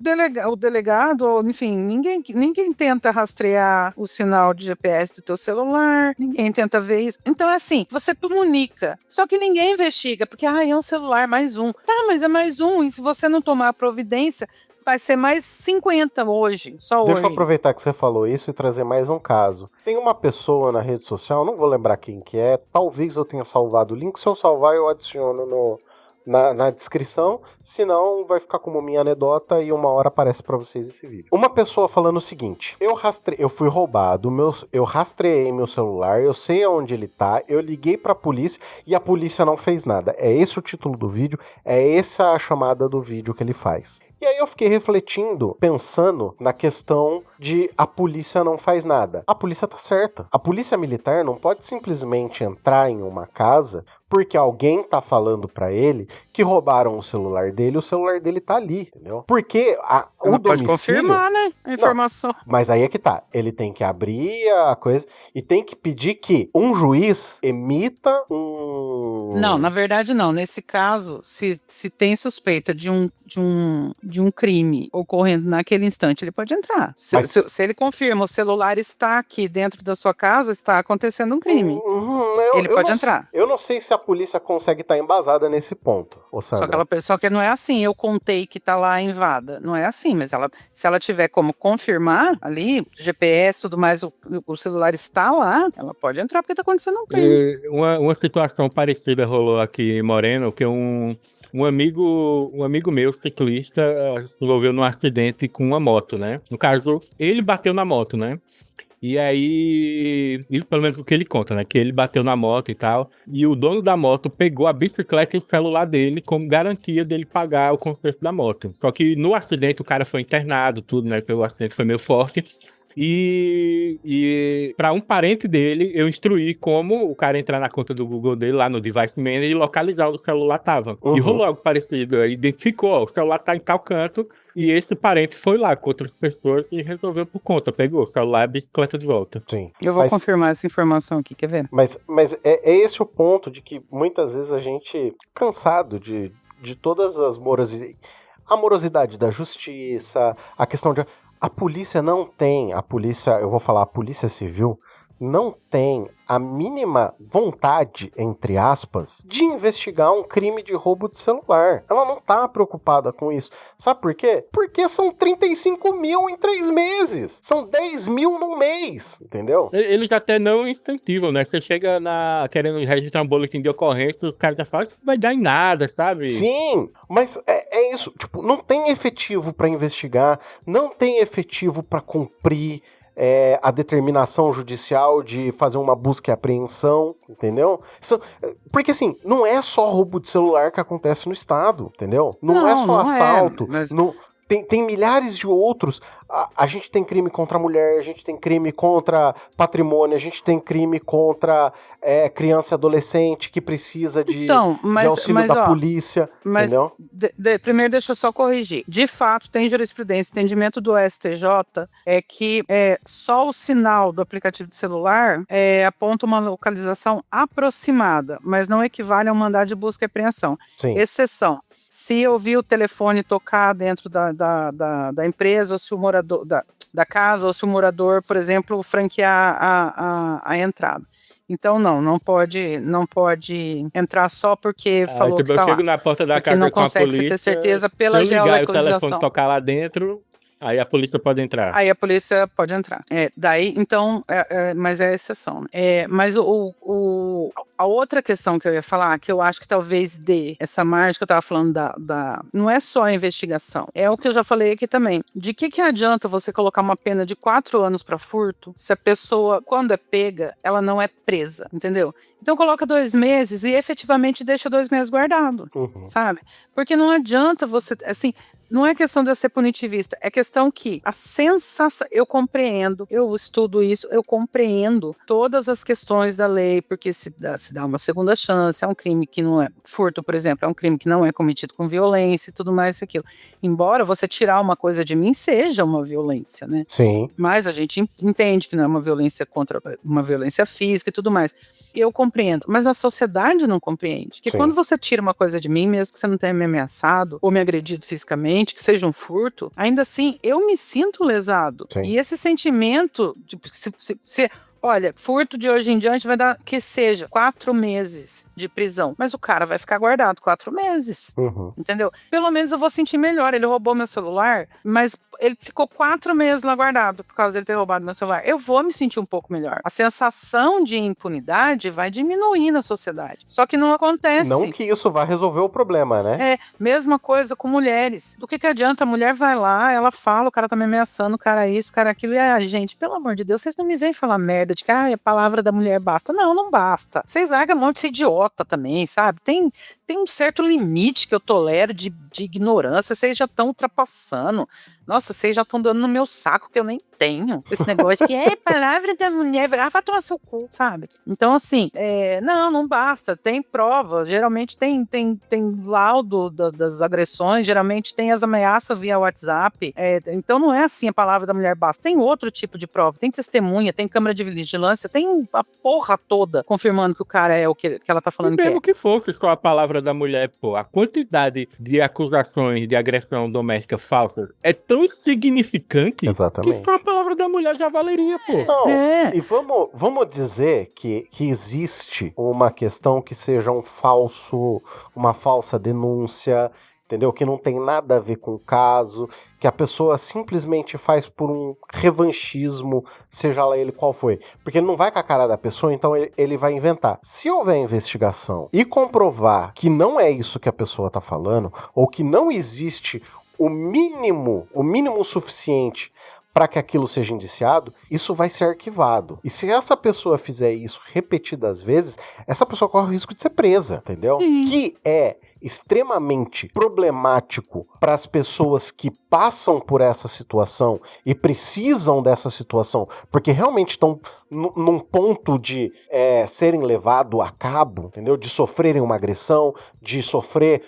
Speaker 2: delegado, enfim, ninguém tenta rastrear o sinal de GPS do teu celular, ninguém tenta ver isso. Então é assim, você comunica, só que ninguém investiga, porque é um celular mais um. Tá, mas é mais um, e se você não tomar providência, vai ser mais 50 hoje, só
Speaker 1: Deixa eu
Speaker 2: hoje.
Speaker 1: aproveitar que você falou isso e trazer mais um caso. Tem uma pessoa na rede social, não vou lembrar quem que é, talvez eu tenha salvado o link, se eu salvar eu adiciono na descrição, senão vai ficar como minha anedota e uma hora aparece pra vocês esse vídeo. Uma pessoa falando o seguinte: eu fui roubado, eu rastreei meu celular, eu sei onde ele tá, eu liguei pra polícia e a polícia não fez nada. É esse o título do vídeo, é essa a chamada do vídeo que ele faz. E aí eu fiquei refletindo, pensando na questão de a polícia não faz nada. A polícia tá certa. A polícia militar não pode simplesmente entrar em uma casa porque alguém tá falando pra ele que roubaram o celular dele tá ali, entendeu? Porque o
Speaker 2: Ela
Speaker 1: domicílio...
Speaker 2: pode confirmar, né, a informação.
Speaker 1: Mas aí é que tá, ele tem que abrir a coisa e tem que pedir que um juiz emita um...
Speaker 2: Não, na verdade não. Nesse caso, se tem suspeita de um crime ocorrendo naquele instante, ele pode entrar. Se ele confirma, o celular está aqui dentro da sua casa, está acontecendo um crime. Ele pode entrar.
Speaker 1: Eu não sei se a polícia consegue estar embasada nesse ponto,
Speaker 2: Só que não é assim, eu contei que tá lá invada. Não é assim, mas se ela tiver como confirmar ali, GPS, tudo mais, o celular está lá, ela pode entrar porque tá acontecendo um crime.
Speaker 3: Uma situação parecida rolou aqui em Moreno, que um amigo meu, ciclista, se envolveu num acidente com uma moto, né? No caso, ele bateu na moto, né? E aí, isso pelo menos o que ele conta, né? Que ele bateu na moto e tal. E o dono da moto pegou a bicicleta e o celular dele como garantia dele pagar o conserto da moto. Só que no acidente o cara foi internado, tudo, né? Porque o acidente foi meio forte. E para um parente dele, eu instruí como o cara entrar na conta do Google dele, lá no Device Manager, e localizar onde o celular tava. E rolou algo parecido. Identificou, ó, o celular tá em tal canto, e esse parente foi lá com outras pessoas e resolveu por conta. Pegou o celular e a bicicleta de volta.
Speaker 1: Sim.
Speaker 2: Eu vou confirmar essa informação aqui, quer ver?
Speaker 1: Mas é esse o ponto de que muitas vezes a gente, cansado de todas as a morosidade da justiça, a questão de... A polícia, eu vou falar, a polícia civil não tem a mínima vontade, entre aspas, de investigar um crime de roubo de celular. Ela não tá preocupada com isso. Sabe por quê? Porque são 35 mil em 3 meses. São 10 mil no mês, entendeu?
Speaker 3: Eles até não incentivam, né? Você chega querendo registrar um boletim de ocorrência, os caras já falam que vai dar em nada, sabe?
Speaker 1: Sim, mas é isso. Tipo, não tem efetivo pra investigar, não tem efetivo pra cumprir a determinação judicial de fazer uma busca e apreensão, entendeu? Porque assim, não é só roubo de celular que acontece no estado, entendeu? Não é só assalto. Mas... Tem milhares de outros. A gente tem crime contra a mulher, a gente tem crime contra patrimônio, a gente tem crime contra criança e adolescente que precisa de auxílio da polícia, entendeu?
Speaker 2: Primeiro, deixa eu só corrigir. De fato, tem jurisprudência, entendimento do STJ é que só o sinal do aplicativo de celular aponta uma localização aproximada, mas não equivale a um mandado de busca e apreensão. Sim. Exceção. Se eu vi o telefone tocar dentro da empresa, ou se o morador da casa, ou se o morador, por exemplo, franquear a entrada. Então, não pode entrar só porque falou que tá lá.
Speaker 3: Eu chego na porta da casa
Speaker 2: não
Speaker 3: com a polícia,
Speaker 2: consegue ter certeza pela geolocalização.
Speaker 3: O telefone tocar lá dentro... Aí a polícia pode entrar.
Speaker 2: Aí a polícia pode entrar. Daí, então, mas é exceção. Né? Mas a outra questão que eu ia falar, que eu acho que talvez dê essa margem que eu estava falando não é só a investigação, é o que eu já falei aqui também. De que adianta você colocar uma pena de 4 anos para furto se a pessoa, quando é pega, ela não é presa, entendeu? Então coloca 2 meses e efetivamente deixa 2 meses guardado, sabe? Porque não adianta você, assim... Não é questão de eu ser punitivista, é questão que a sensação, eu compreendo, eu estudo isso, eu compreendo todas as questões da lei, porque se dá uma segunda chance, é um crime que não é, furto, por exemplo, é um crime que não é cometido com violência e tudo mais e aquilo. Embora você tirar uma coisa de mim seja uma violência, né?
Speaker 1: Sim.
Speaker 2: Mas a gente entende que não é uma violência contra uma violência física e tudo mais. Eu compreendo, mas a sociedade não compreende. Porque quando você tira uma coisa de mim, mesmo que você não tenha me ameaçado ou me agredido fisicamente, que seja um furto, ainda assim, eu me sinto lesado. Sim. E esse sentimento, se Olha, furto de hoje em diante vai dar que seja 4 meses de prisão. Mas o cara vai ficar guardado 4 meses. Entendeu? Pelo menos eu vou sentir melhor. Ele roubou meu celular, mas ele ficou 4 meses lá guardado por causa dele ter roubado meu celular. Eu vou me sentir um pouco melhor. A sensação de impunidade vai diminuir na sociedade. Só que não acontece.
Speaker 1: Não que isso vá resolver o problema, né?
Speaker 2: Mesma coisa com mulheres. Do que adianta? A mulher vai lá, ela fala, o cara tá me ameaçando, o cara isso, o cara aquilo. E gente, pelo amor de Deus, vocês não me vêm falar merda de que a palavra da mulher basta. Não basta. Vocês largam a mão de ser idiota também, sabe? Tem um certo limite que eu tolero de ignorância. Vocês já estão ultrapassando. Nossa, vocês já estão dando no meu saco que eu nem tenho. Esse negócio que é palavra da mulher, vai tomar seu cu, sabe? Então, assim, não basta. Tem prova. Geralmente tem laudo das agressões, geralmente tem as ameaças via WhatsApp. Então não é assim a palavra da mulher basta. Tem outro tipo de prova. Tem testemunha, tem câmera de vigilância, tem a porra toda confirmando que o cara é o que ela tá falando
Speaker 3: e
Speaker 2: que é.
Speaker 3: mesmo que fosse só a palavra da mulher, pô, a quantidade de acusações de agressão doméstica falsas é tão insignificante que só a palavra da mulher já valeria, pô.
Speaker 1: Não, e vamos dizer que existe uma questão que seja uma falsa denúncia, entendeu? Que não tem nada a ver com o caso, que a pessoa simplesmente faz por um revanchismo, seja lá ele qual foi. Porque ele não vai com a cara da pessoa, então ele vai inventar. Se houver investigação e comprovar que não é isso que a pessoa tá falando, ou que não existe o mínimo suficiente para que aquilo seja indiciado, isso vai ser arquivado. E se essa pessoa fizer isso repetidas vezes, essa pessoa corre o risco de ser presa, entendeu? Que é extremamente problemático para as pessoas que passam por essa situação e precisam dessa situação, porque realmente estão num ponto de serem levados a cabo, entendeu? De sofrerem uma agressão, de sofrer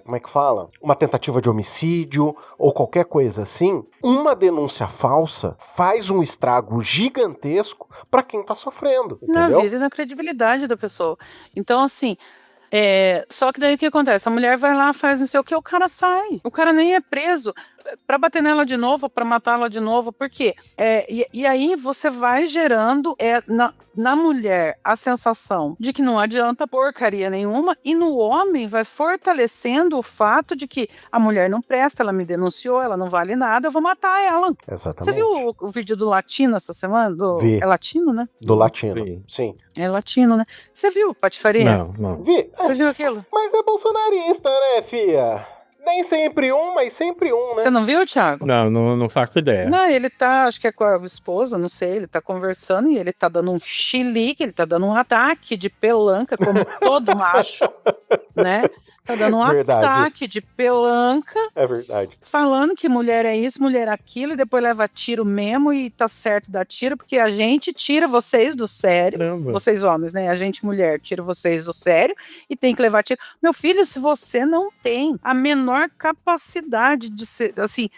Speaker 1: como é que fala? Uma tentativa de homicídio ou qualquer coisa assim. Uma denúncia falsa faz um estrago gigantesco para quem tá sofrendo, entendeu?
Speaker 2: Na vida e na credibilidade da pessoa. Então, assim, só que daí o que acontece? A mulher vai lá, faz não sei o que, o cara sai. O cara nem é preso para bater nela de novo, para matá-la de novo. Por quê? E aí você vai gerando na mulher a sensação de que não adianta porcaria nenhuma, e no homem vai fortalecendo o fato de que a mulher não presta, ela me denunciou, ela não vale nada, eu vou matar ela.
Speaker 1: Exatamente.
Speaker 2: Você viu o vídeo do Latino essa semana?
Speaker 1: Vi.
Speaker 2: É Latino, né?
Speaker 1: Do Latino, sim.
Speaker 2: É Latino, né? Você viu, Patifaria?
Speaker 3: Não.
Speaker 1: Vi.
Speaker 2: Você viu aquilo?
Speaker 1: Mas é bolsonarista, né, fia? Nem sempre um, mas sempre um, né?
Speaker 2: Você não viu, Thiago?
Speaker 3: Não faço ideia.
Speaker 2: Não, ele tá, acho que é com a esposa, não sei, ele tá conversando e ele tá dando um chilique, ele tá dando um ataque de pelanca, como todo macho, né? Tá dando um ataque de pelanca.
Speaker 1: É verdade.
Speaker 2: Falando que mulher é isso, mulher é aquilo, e depois leva tiro mesmo e tá certo dar tiro, porque a gente tira vocês do sério.
Speaker 3: Caramba.
Speaker 2: Vocês homens, né? A gente mulher tira vocês do sério e tem que levar tiro. Meu filho, se você não tem a menor capacidade de ser, assim,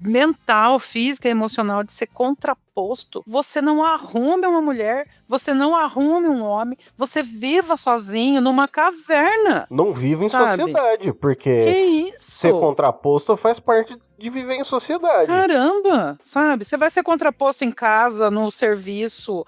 Speaker 2: mental, física, emocional, de ser contraposto, você não arrume uma mulher, você não arrume um homem, você viva sozinho numa caverna.
Speaker 1: Não vive em sociedade, porque
Speaker 2: que isso?
Speaker 1: Ser contraposto faz parte de viver em sociedade.
Speaker 2: Caramba, sabe? Você vai ser contraposto em casa, no serviço,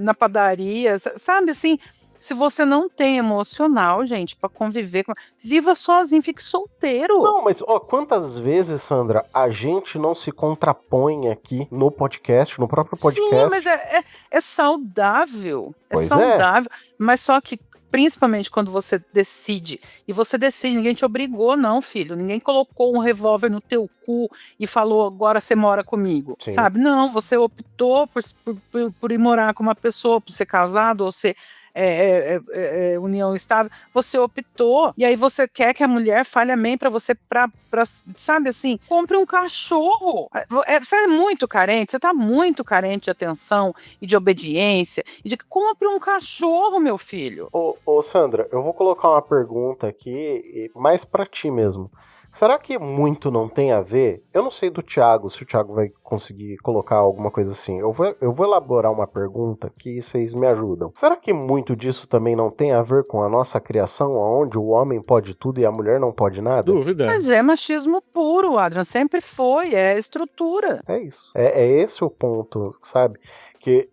Speaker 2: na padaria, sabe assim? Se você não tem emocional, gente, pra conviver com... Viva sozinho, fique solteiro.
Speaker 1: Não, mas quantas vezes, Sandra, a gente não se contrapõe aqui no podcast, no próprio podcast?
Speaker 2: Sim, mas é saudável.
Speaker 1: Pois
Speaker 2: saudável. Mas só que, principalmente quando você decide, e você decide, ninguém te obrigou, não, filho. Ninguém colocou um revólver no teu cu e falou, agora você mora comigo.
Speaker 1: Sim.
Speaker 2: Sabe? Não, você optou por ir morar com uma pessoa, por ser casado, ou ser... união estável, você optou, e aí você quer que a mulher fale amém pra você, sabe assim, compre um cachorro. Você é muito carente, você tá muito carente de atenção e de obediência, e de compre um cachorro, meu filho.
Speaker 1: Ô Sandra, eu vou colocar uma pergunta aqui, mais pra ti mesmo. Será que muito não tem a ver? Eu não sei do Thiago, se o Thiago vai conseguir colocar alguma coisa assim. Eu vou elaborar uma pergunta que vocês me ajudam. Será que muito disso também não tem a ver com a nossa criação, onde o homem pode tudo e a mulher não pode nada?
Speaker 3: Dúvida.
Speaker 2: Mas é machismo puro, Adrian. Sempre foi, é estrutura.
Speaker 1: É isso. É esse o ponto, sabe? Que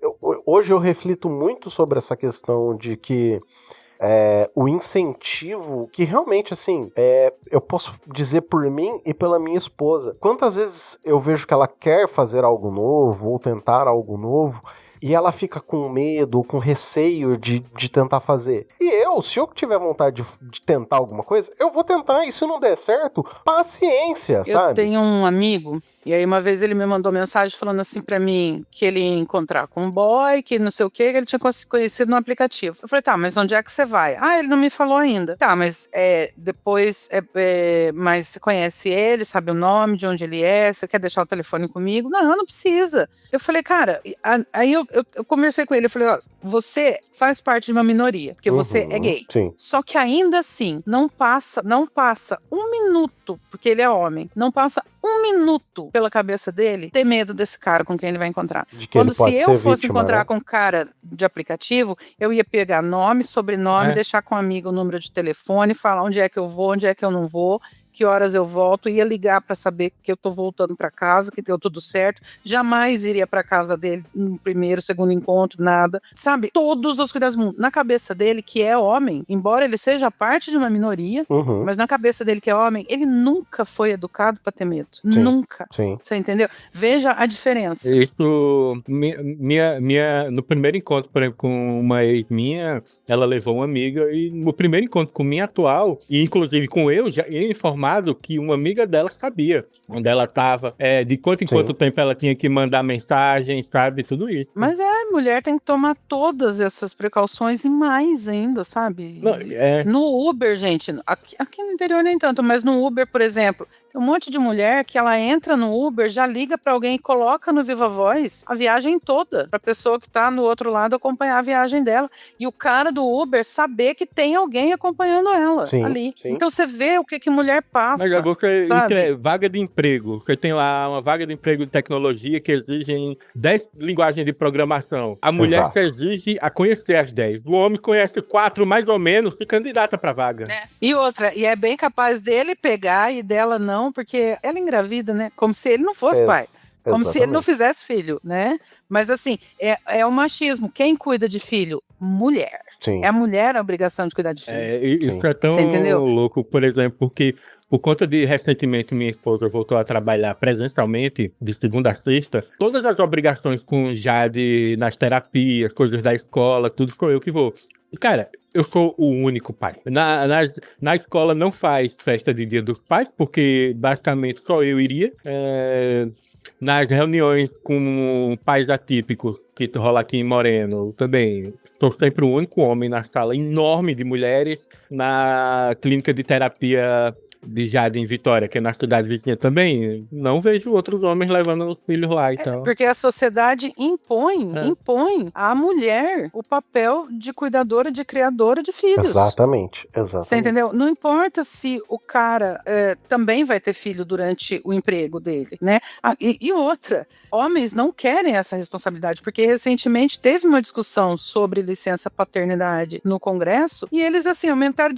Speaker 1: hoje eu reflito muito sobre essa questão de que o incentivo, que realmente, assim, eu posso dizer por mim e pela minha esposa. Quantas vezes eu vejo que ela quer fazer algo novo ou tentar algo novo e ela fica com medo, com receio de tentar fazer. E se eu tiver vontade de tentar alguma coisa, eu vou tentar, e se não der certo, paciência, sabe?
Speaker 2: Eu tenho um amigo, e aí uma vez ele me mandou mensagem falando assim pra mim que ele ia encontrar com um boy, que não sei o que ele tinha conhecido no aplicativo. Eu falei, tá, mas onde é que você vai? Ah, ele não me falou ainda. Tá, mas depois, mas você conhece ele, sabe o nome, de onde ele é, você quer deixar o telefone comigo? Não precisa. Eu falei, cara, aí eu conversei com ele, eu falei, ó, você faz parte de uma minoria, porque você é gay.
Speaker 1: Sim.
Speaker 2: Só que ainda assim, não passa um minuto, porque ele é homem, não passa um minuto pela cabeça dele ter medo desse cara com quem ele vai encontrar.
Speaker 1: Quando
Speaker 2: se eu fosse
Speaker 1: vítima,
Speaker 2: encontrar
Speaker 1: né?
Speaker 2: com um cara de aplicativo, eu ia pegar nome, sobrenome, deixar com um amigo o número de telefone, falar onde é que eu vou, onde é que eu não vou, que horas eu volto, ia ligar para saber que eu tô voltando para casa, que deu tudo certo, jamais iria para casa dele no primeiro, segundo encontro, nada, sabe? Todos os cuidados do mundo. Na cabeça dele, que é homem, embora ele seja parte de uma minoria, mas na cabeça dele, que é homem, ele nunca foi educado para ter medo.
Speaker 1: Sim.
Speaker 2: Nunca.
Speaker 1: Sim.
Speaker 2: Você entendeu? Veja a diferença.
Speaker 3: Isso, no primeiro encontro, por exemplo, com uma ex minha, ela levou uma amiga, e no primeiro encontro com minha atual, e inclusive com eu, já ia informado que uma amiga dela sabia onde ela estava, de quanto em quanto tempo ela tinha que mandar mensagem, sabe, tudo isso.
Speaker 2: Mas a mulher tem que tomar todas essas precauções e mais ainda, sabe?
Speaker 3: Não,
Speaker 2: No Uber, gente, aqui no interior nem tanto, mas no Uber, por exemplo, tem um monte de mulher que ela entra no Uber, já liga pra alguém e coloca no Viva Voz a viagem toda, pra pessoa que tá no outro lado acompanhar a viagem dela. E o cara do Uber saber que tem alguém acompanhando ela ali. Sim. Então você vê o que mulher passa.
Speaker 3: Mas você
Speaker 2: sabe?
Speaker 3: vaga de emprego. Você tem lá uma vaga de emprego de tecnologia que exige 10 linguagens de programação. A mulher se exige a conhecer as 10. O homem conhece 4 mais ou menos, se candidata pra vaga.
Speaker 2: E outra, e é bem capaz dele pegar e dela não, porque ela engravida, né? Como se ele não fosse pai. Como se ele não fizesse filho, né? Mas assim, é o machismo. Quem cuida de filho? Mulher.
Speaker 1: Sim.
Speaker 2: É a mulher a obrigação de cuidar de filho.
Speaker 3: Isso é tão louco, por exemplo, porque por conta de, recentemente, minha esposa voltou a trabalhar presencialmente, de segunda a sexta, todas as obrigações com Jade nas terapias, coisas da escola, tudo sou eu que vou. Cara, eu sou o único pai. Na escola não faz festa de Dia dos Pais, porque basicamente só eu iria. Nas reuniões com pais atípicos, que rola aqui em Moreno, também sou sempre o único homem na sala enorme de mulheres. Na clínica de terapia de Jade em Vitória, que é na cidade vizinha também, não vejo outros homens levando os filhos lá e tal.
Speaker 2: Porque a sociedade impõe à mulher o papel de cuidadora, de criadora de filhos.
Speaker 1: Exatamente.
Speaker 2: Você entendeu? Não importa se o cara também vai ter filho durante o emprego dele, né? E outra, homens não querem essa responsabilidade, porque recentemente teve uma discussão sobre licença paternidade no Congresso, e eles, assim, aumentaram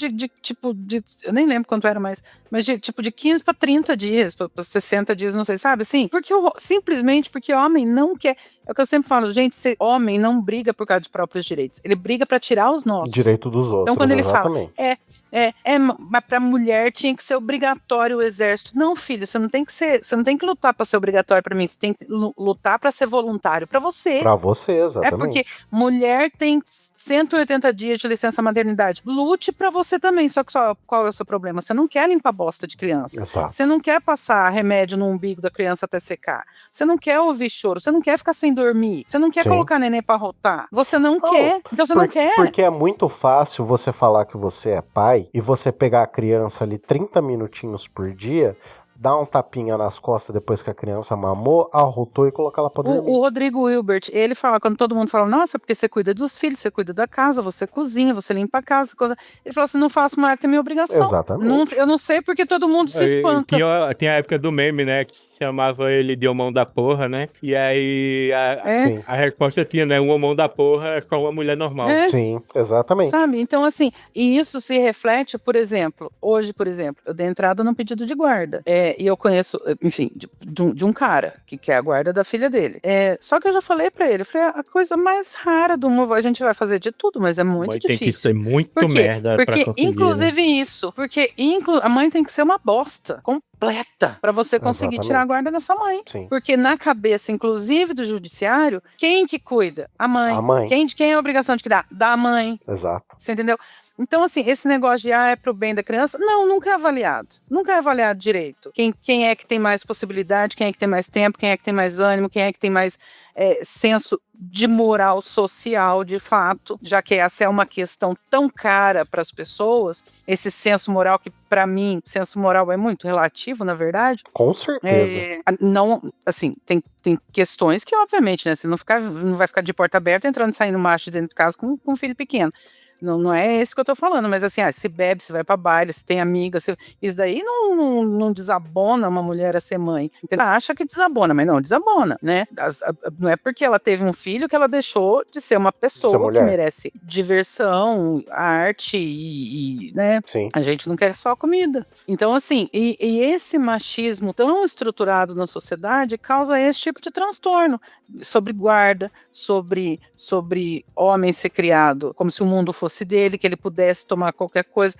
Speaker 2: eu nem lembro quanto era mais, mas de 15 para 30 dias, para 60 dias, não sei, sabe? Assim, simplesmente porque o homem não quer. É o que eu sempre falo, gente, homem não briga por causa de próprios direitos, ele briga para tirar os nossos.
Speaker 1: Direito dos outros,
Speaker 2: então, quando ele
Speaker 1: exatamente.
Speaker 2: fala, mas pra mulher tinha que ser obrigatório o exército. Não, filho, você não tem que lutar para ser obrigatório para mim, você tem que lutar para ser voluntário para você.
Speaker 1: Para você, exatamente.
Speaker 2: Porque mulher tem 180 dias de licença maternidade. Lute para você também, só que qual é o seu problema? Você não quer limpar bosta de criança.
Speaker 1: Exato.
Speaker 2: Você não quer passar remédio no umbigo da criança até secar. Você não quer ouvir choro, você não quer ficar sem dormir. Você não quer colocar neném pra rotar. Você não quer. Então você não quer.
Speaker 1: Porque é muito fácil você falar que você é pai e você pegar a criança ali 30 minutinhos por dia, dar um tapinha nas costas depois que a criança mamou, arrotou e colocar ela pra dormir.
Speaker 2: O Rodrigo Hilbert, ele fala, quando todo mundo fala, nossa, porque você cuida dos filhos, você cuida da casa, você cozinha, você limpa a casa, coisa. Ele falou assim, não faço mais que a minha obrigação.
Speaker 1: Exatamente.
Speaker 2: Eu não sei porque todo mundo se espanta.
Speaker 3: Tinha a época do meme, né, que chamava ele de homão da porra, né? E aí a resposta tinha, né, um homão da porra é só uma mulher normal.
Speaker 1: Sim, exatamente.
Speaker 2: Sabe? Então, assim, e isso se reflete, por exemplo, hoje, por exemplo, eu dei entrada num pedido de guarda. E eu conheço, enfim, de um cara que quer a guarda da filha dele. Só que eu já falei pra ele, eu falei, a coisa mais rara do mundo, a gente vai fazer de tudo, mas é muito difícil.
Speaker 3: Tem que ser muito merda pra conseguir.
Speaker 2: Porque, inclusive, isso, porque a mãe tem que ser uma bosta completa pra você conseguir tirar a guarda da sua mãe.
Speaker 1: Sim.
Speaker 2: Porque na cabeça, inclusive, do judiciário, quem que cuida? A mãe.
Speaker 1: A mãe.
Speaker 2: Quem é a obrigação de cuidar? Da mãe.
Speaker 1: Exato.
Speaker 2: Você entendeu? Então, assim, esse negócio de, é pro bem da criança, não, nunca é avaliado. Nunca é avaliado direito. Quem é que tem mais possibilidade, quem é que tem mais tempo, quem é que tem mais ânimo, quem é que tem mais senso de moral social, de fato, já que essa é uma questão tão cara para as pessoas, esse senso moral que, para mim, senso moral é muito relativo, na verdade.
Speaker 1: Com certeza.
Speaker 2: Não, assim, tem questões que, obviamente, né, você não vai ficar de porta aberta entrando e saindo macho de dentro de casa com um filho pequeno. Não é esse que eu tô falando, mas assim, se bebe, se vai pra baile, se tem amiga, isso daí não desabona uma mulher a ser mãe. Ela acha que desabona, mas não desabona, né? Não é porque ela teve um filho que ela deixou de ser uma pessoa que merece diversão, arte e né?
Speaker 1: Sim.
Speaker 2: A gente não quer só comida. Então, assim, e esse machismo tão estruturado na sociedade causa esse tipo de transtorno sobre guarda, sobre homem ser criado como se o mundo fosse dele, que ele pudesse tomar qualquer coisa.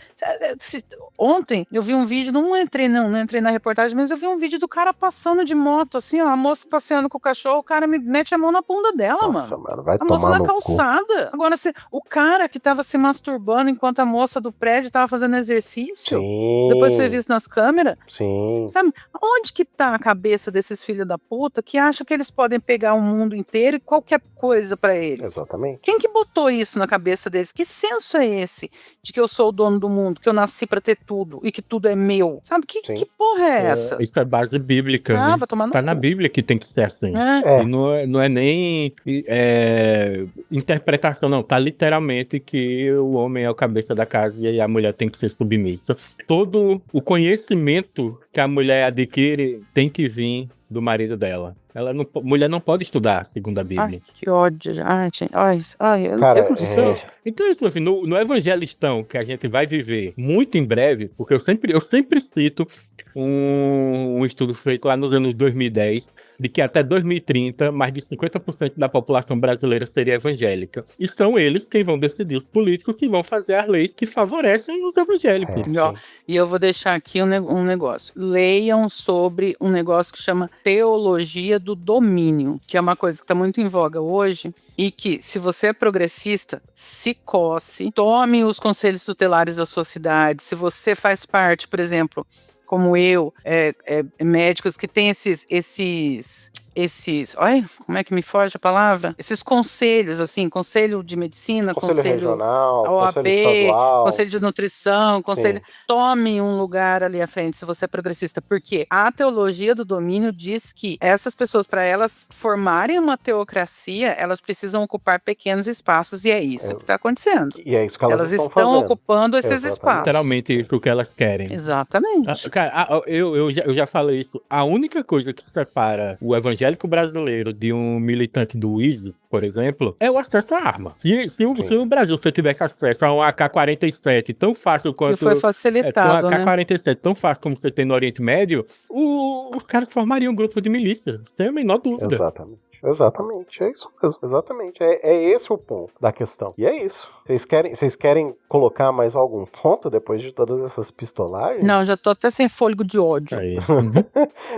Speaker 2: Ontem eu vi um vídeo, não entrei na reportagem, mas eu vi um vídeo do cara passando de moto, assim, ó, a moça passeando com o cachorro, o cara me mete a mão na bunda dela,
Speaker 1: Nossa, mano, vai
Speaker 2: a moça
Speaker 1: tomar
Speaker 2: na
Speaker 1: no
Speaker 2: calçada. Cu. Agora, o cara que tava se masturbando enquanto a moça do prédio tava fazendo exercício, depois foi visto nas câmeras.
Speaker 1: Sim.
Speaker 2: Sabe, onde que tá a cabeça desses filhos da puta que acham que eles podem pegar o mundo inteiro e qualquer coisa pra eles?
Speaker 1: Exatamente.
Speaker 2: Quem que botou isso na cabeça deles? Que senso é esse de que eu sou o dono do mundo, que eu nasci pra ter tudo e que tudo é meu? Sabe, que porra é essa?
Speaker 3: Isso é base bíblica, né?
Speaker 2: Vai tomar no
Speaker 3: tá
Speaker 2: cu.
Speaker 3: na Bíblia que tem que ser assim. E não é nem interpretação, não. Tá literalmente que o homem é o cabeça da casa e a mulher tem que ser submissa. Todo o conhecimento que a mulher adquire tem que vir do marido dela. Mulher não pode estudar, segundo a Bíblia.
Speaker 2: Ai, que ódio. Ai, gente.
Speaker 1: Cara,
Speaker 2: eu não sei.
Speaker 3: Então, isso, assim, no evangelistão que a gente vai viver muito em breve, porque eu sempre cito um estudo feito lá nos anos 2010, de que até 2030, mais de 50% da população brasileira seria evangélica. E são eles quem vão decidir, os políticos que vão fazer as leis que favorecem os evangélicos.
Speaker 2: E eu vou deixar aqui um negócio. Leiam sobre um negócio que chama teologia do domínio, que é uma coisa que está muito em voga hoje, e que, se você é progressista, se coce, tome os conselhos tutelares da sua cidade. Se você faz parte, por exemplo, como eu, médicos que têm esses, olha, como é que me foge a palavra? Esses conselhos, assim, conselho de medicina, conselho
Speaker 1: regional,
Speaker 2: OAB,
Speaker 1: conselho estadual,
Speaker 2: conselho de nutrição, conselho... Tome um lugar ali à frente, se você é progressista, porque a teologia do domínio diz que essas pessoas, para elas formarem uma teocracia, elas precisam ocupar pequenos espaços, e é isso que está acontecendo.
Speaker 1: E é isso que elas estão
Speaker 2: estão
Speaker 1: fazendo.
Speaker 2: ocupando esses espaços.
Speaker 3: Literalmente isso que elas querem.
Speaker 2: Exatamente.
Speaker 3: Cara, eu já falei isso. A única coisa que separa o evangélico brasileiro de um militante do ISIS, por exemplo, é o acesso à arma. Se o Brasil você tivesse acesso a um AK-47 tão fácil quanto...
Speaker 2: Que foi facilitado,
Speaker 3: um AK-47 tão fácil como você tem no Oriente Médio, os caras formariam um grupo de milícia, sem a menor dúvida.
Speaker 1: Exatamente, é isso mesmo, exatamente, é esse o ponto da questão, e é isso. Vocês querem colocar mais algum ponto depois de todas essas pistolagens?
Speaker 2: Não, já tô até sem fôlego de ódio.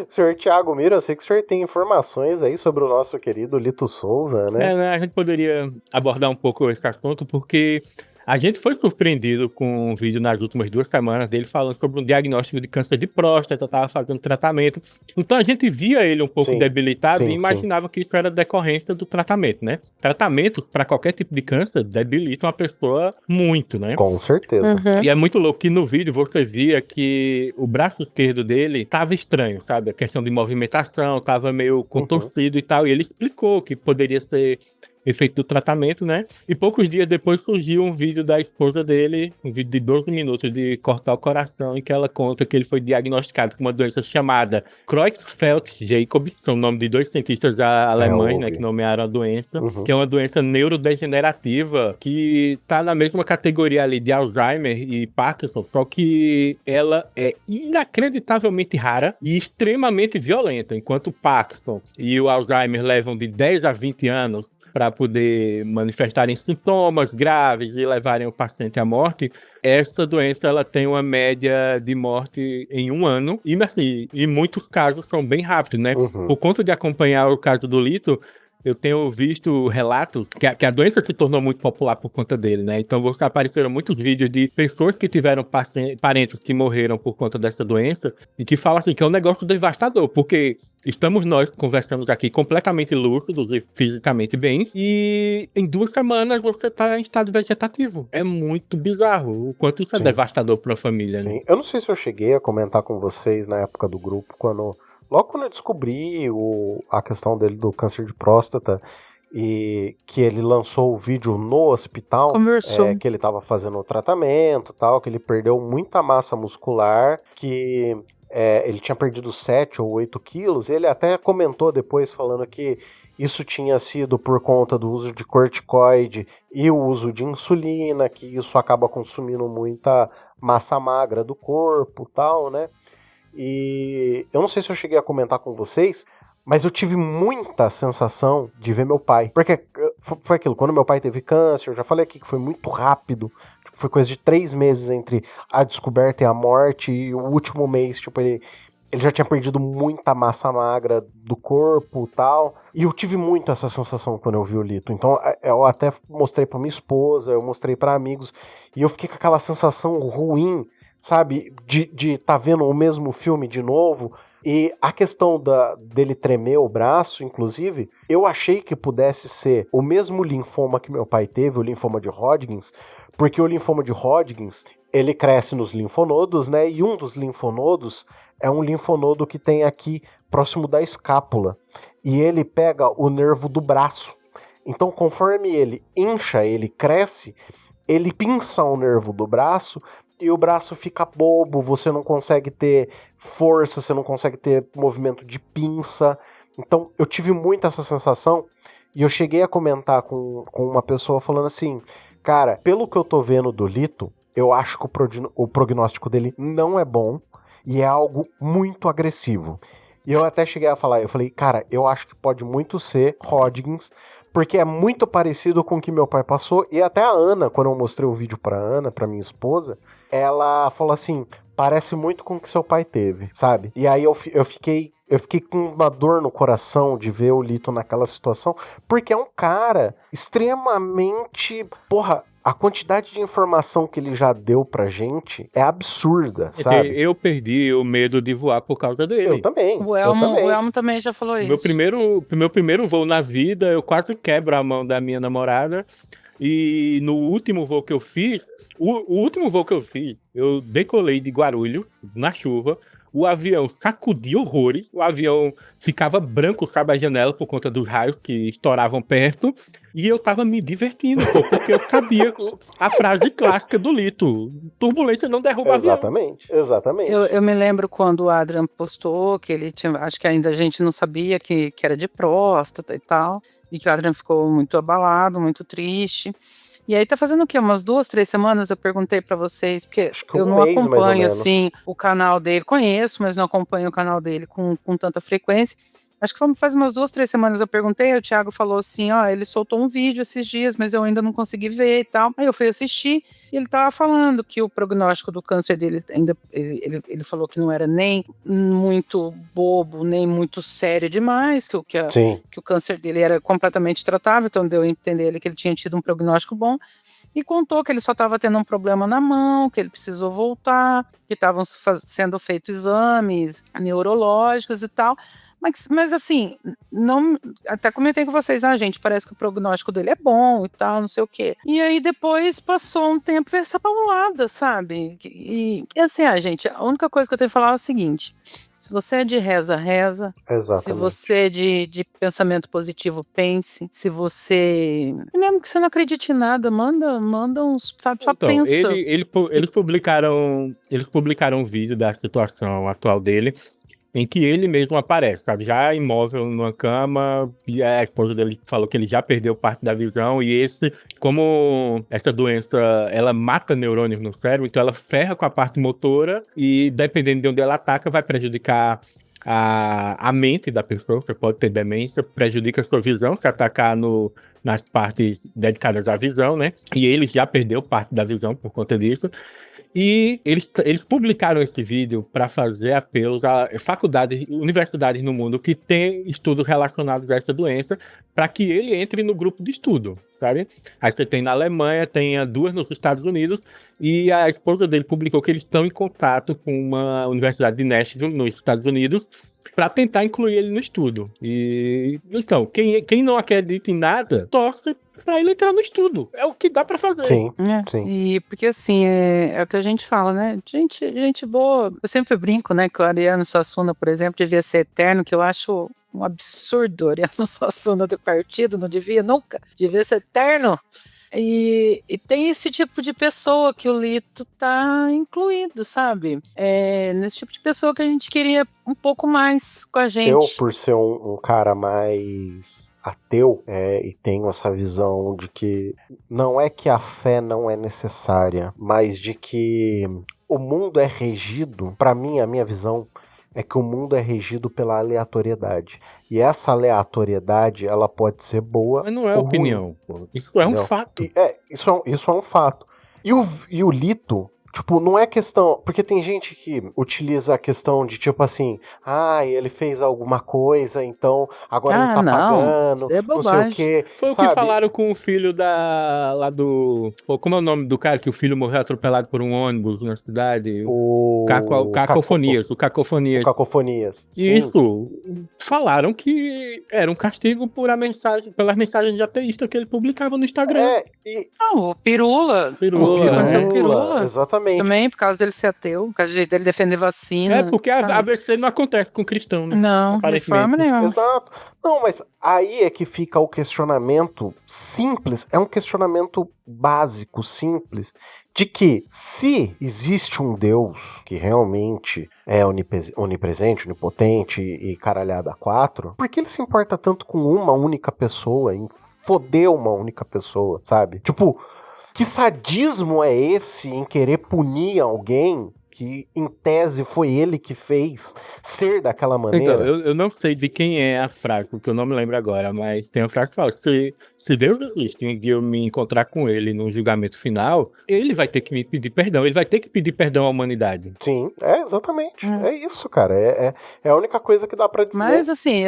Speaker 1: Senhor Thiago Miro, eu sei que o senhor tem informações aí sobre o nosso querido Lito Souza, né?
Speaker 3: A gente poderia abordar um pouco esse assunto, porque A gente foi surpreendido com um vídeo nas últimas 2 semanas dele falando sobre um diagnóstico de câncer de próstata, tava fazendo tratamento. Então a gente via ele um pouco
Speaker 1: Sim,
Speaker 3: debilitado
Speaker 1: sim,
Speaker 3: e imaginava que isso era decorrência do tratamento, né? Tratamentos para qualquer tipo de câncer debilitam a pessoa muito, né?
Speaker 1: Com certeza.
Speaker 2: Uhum.
Speaker 3: E é muito louco que no vídeo você via que o braço esquerdo dele tava estranho, sabe? A questão de movimentação, tava meio contorcido e tal. E ele explicou que poderia ser efeito do tratamento, né? E poucos dias depois surgiu um vídeo da esposa dele, um vídeo de 12 minutos de cortar o coração, em que ela conta que ele foi diagnosticado com uma doença chamada Creutzfeldt-Jakob, são o nome de 2 cientistas alemães, né,
Speaker 1: ouvi.
Speaker 3: que nomearam a doença,
Speaker 1: Uhum.
Speaker 3: que é uma doença neurodegenerativa, que tá na mesma categoria ali de Alzheimer e Parkinson, só que ela é inacreditavelmente rara e extremamente violenta, enquanto o Parkinson e o Alzheimer levam de 10 a 20 anos para poder manifestarem sintomas graves e levarem o paciente à morte, essa doença ela tem uma média de morte em 1 ano, e assim, em muitos casos são bem rápidos, né?
Speaker 1: Uhum.
Speaker 3: Por conta de acompanhar o caso do Lito, eu tenho visto relatos que a doença se tornou muito popular por conta dele, né? Então apareceram muitos vídeos de pessoas que tiveram parentes que morreram por conta dessa doença e que falam assim que é um negócio devastador, porque estamos nós conversando aqui completamente lúcidos e fisicamente bem, e em 2 semanas você tá em estado vegetativo. É muito bizarro o quanto isso é
Speaker 1: Sim.
Speaker 3: devastador para a família, né?
Speaker 1: Sim. Eu não sei se eu cheguei a comentar com vocês na época do grupo, logo quando eu descobri a questão dele do câncer de próstata e que ele lançou o vídeo no hospital,
Speaker 2: Conversou.
Speaker 1: que ele estava fazendo o tratamento, tal, que ele perdeu muita massa muscular, que ele tinha perdido 7 ou 8 quilos. Ele até comentou depois falando que isso tinha sido por conta do uso de corticoide e o uso de insulina, que isso acaba consumindo muita massa magra do corpo, tal, né? E eu não sei se eu cheguei a comentar com vocês, mas eu tive muita sensação de ver meu pai. Porque foi aquilo, quando meu pai teve câncer, eu já falei aqui que foi muito rápido. Tipo, foi coisa de 3 meses entre a descoberta e a morte. E o último mês, tipo, ele já tinha perdido muita massa magra do corpo e tal. E eu tive muito essa sensação quando eu vi o Lito. Então eu até mostrei pra minha esposa, eu mostrei pra amigos. E eu fiquei com aquela sensação ruim, sabe, de tá vendo o mesmo filme de novo. E a questão dele tremer o braço, inclusive, eu achei que pudesse ser o mesmo linfoma que meu pai teve, o linfoma de Hodgkins, porque o linfoma de Hodgkins, ele cresce nos linfonodos, né, e um dos linfonodos é um linfonodo que tem aqui próximo da escápula, e ele pega o nervo do braço. Então, conforme ele incha, ele cresce, ele pinça o nervo do braço, e o braço fica bobo, você não consegue ter força, você não consegue ter movimento de pinça. Então eu tive muito essa sensação e eu cheguei a comentar com uma pessoa falando assim, cara, pelo que eu tô vendo do Lito, eu acho que o prognóstico dele não é bom e é algo muito agressivo. E eu até cheguei a falar, eu falei, cara, eu acho que pode muito ser Hodgkins, porque é muito parecido com o que meu pai passou. E até a Ana, quando eu mostrei o vídeo pra Ana, pra minha esposa, ela falou assim, parece muito com o que seu pai teve, sabe? E aí eu fiquei com uma dor no coração de ver o Lito naquela situação, porque é um cara extremamente... Porra, a quantidade de informação que ele já deu pra gente é absurda, sabe?
Speaker 3: Eu perdi o medo de voar por causa dele.
Speaker 1: Eu também.
Speaker 2: O Elmo também já falou isso.
Speaker 3: Meu primeiro voo na vida, eu quase quebro a mão da minha namorada. E no último voo que eu fiz, o último voo que eu fiz, eu decolei de Guarulhos, na chuva. O avião sacudia horrores, o avião ficava branco, sabe, a janela, por conta dos raios que estouravam perto, e eu tava me divertindo, pô, porque eu sabia a frase clássica do Lito, turbulência não derruba avião.
Speaker 1: Exatamente.
Speaker 2: Eu me lembro quando o Adrian postou que ele tinha, acho que ainda a gente não sabia que era de próstata e tal, e que o Adrian ficou muito abalado, muito triste. E aí tá fazendo o quê? Umas 2, 3 semanas eu perguntei pra vocês, porque eu não acompanho, assim, o canal dele. Conheço, mas não acompanho o canal dele com tanta frequência. Acho que faz umas 2, 3 semanas eu perguntei, aí o Thiago falou assim, ele soltou um vídeo esses dias, mas eu ainda não consegui ver e tal. Aí eu fui assistir e ele tava falando que o prognóstico do câncer dele ainda, ele falou que não era nem muito bobo, nem muito sério demais, que o câncer dele era completamente tratável, então deu a entender que ele tinha tido um prognóstico bom. E contou que ele só estava tendo um problema na mão, que ele precisou voltar, que estavam sendo feitos exames neurológicos e tal. Mas assim, não, até comentei com vocês, gente, parece que o prognóstico dele é bom e tal, não sei o quê. E aí depois passou um tempo e veio essa paulada, sabe? E assim, gente, a única coisa que eu tenho que falar é o seguinte: se você é de reza, reza.
Speaker 1: Exatamente.
Speaker 2: Se você é de pensamento positivo, pense. Se você... Mesmo que você não acredite em nada, manda uns... Sabe, só
Speaker 3: então,
Speaker 2: pensa.
Speaker 3: Eles publicaram um vídeo da situação atual dele, em que ele mesmo aparece, sabe? Já imóvel numa cama, e a esposa dele falou que ele já perdeu parte da visão, e como essa doença, ela mata neurônios no cérebro, então ela ferra com a parte motora, e dependendo de onde ela ataca, vai prejudicar a mente da pessoa. Você pode ter demência, prejudica a sua visão, se atacar nas partes dedicadas à visão, né? E ele já perdeu parte da visão por conta disso. E eles publicaram esse vídeo para fazer apelos a faculdades, universidades no mundo que têm estudos relacionados a essa doença, para que ele entre no grupo de estudo, sabe? Aí você tem na Alemanha, tem 2 nos Estados Unidos, e a esposa dele publicou que eles estão em contato com uma universidade de Nashville, nos Estados Unidos, para tentar incluir ele no estudo. E então, quem não acredita em nada, torce pra ele entrar no estudo. É o que dá pra fazer.
Speaker 1: Sim.
Speaker 2: E porque assim, é o que a gente fala, né? Gente boa. Eu sempre brinco, né? Que o Ariano Suassuna, por exemplo, devia ser eterno, que eu acho um absurdo. O Ariano Suassuna do partido, não devia nunca. Devia ser eterno. E tem esse tipo de pessoa que o Lito tá incluído, sabe? Nesse tipo de pessoa que a gente queria um pouco mais com a gente.
Speaker 1: Eu, por ser um cara mais ateu, e tenho essa visão de que não é que a fé não é necessária, mas de que o mundo é regido, pra mim, a minha visão é que o mundo é regido pela aleatoriedade. E essa aleatoriedade, ela pode ser boa.
Speaker 3: Mas não é opinião. Isso é um fato.
Speaker 1: Isso é um fato. E o Lito, tipo, não é questão... Porque tem gente que utiliza a questão de, tipo assim, ele fez alguma coisa, então agora ele tá pagando,
Speaker 2: isso é
Speaker 1: não sei o quê.
Speaker 3: Foi
Speaker 1: sabe?
Speaker 3: O que falaram com o filho lá do... Como é o nome do cara que o filho morreu atropelado por um ônibus na cidade?
Speaker 1: O
Speaker 3: Cacofonias.
Speaker 1: Sim.
Speaker 3: Isso. Falaram que era um castigo pelas mensagens de ateísta que ele publicava no Instagram.
Speaker 2: O Pirula.
Speaker 3: Pirula.
Speaker 2: O que aconteceu com o Pirula.
Speaker 1: Exatamente.
Speaker 2: Também por causa dele ser ateu, por causa dele defender vacina.
Speaker 3: Porque a ABC não acontece com cristão, né?
Speaker 2: Não, de forma nenhuma.
Speaker 1: Exato. Não, mas aí é que fica o questionamento simples, é um questionamento básico, simples, de que se existe um Deus que realmente é onipresente, onipotente e caralhada 4, por que ele se importa tanto com uma única pessoa, em foder uma única pessoa, sabe? Tipo, que sadismo é esse em querer punir alguém que, em tese, foi ele que fez ser daquela maneira?
Speaker 3: Então, eu não sei de quem é a frase, porque eu não me lembro agora, mas tem uma frase que fala: se Deus existe e eu me encontrar com ele no julgamento final, ele vai ter que me pedir perdão, ele vai ter que pedir perdão à humanidade.
Speaker 1: Sim, exatamente. É isso, cara. É a única coisa que dá pra dizer.
Speaker 2: Mas assim,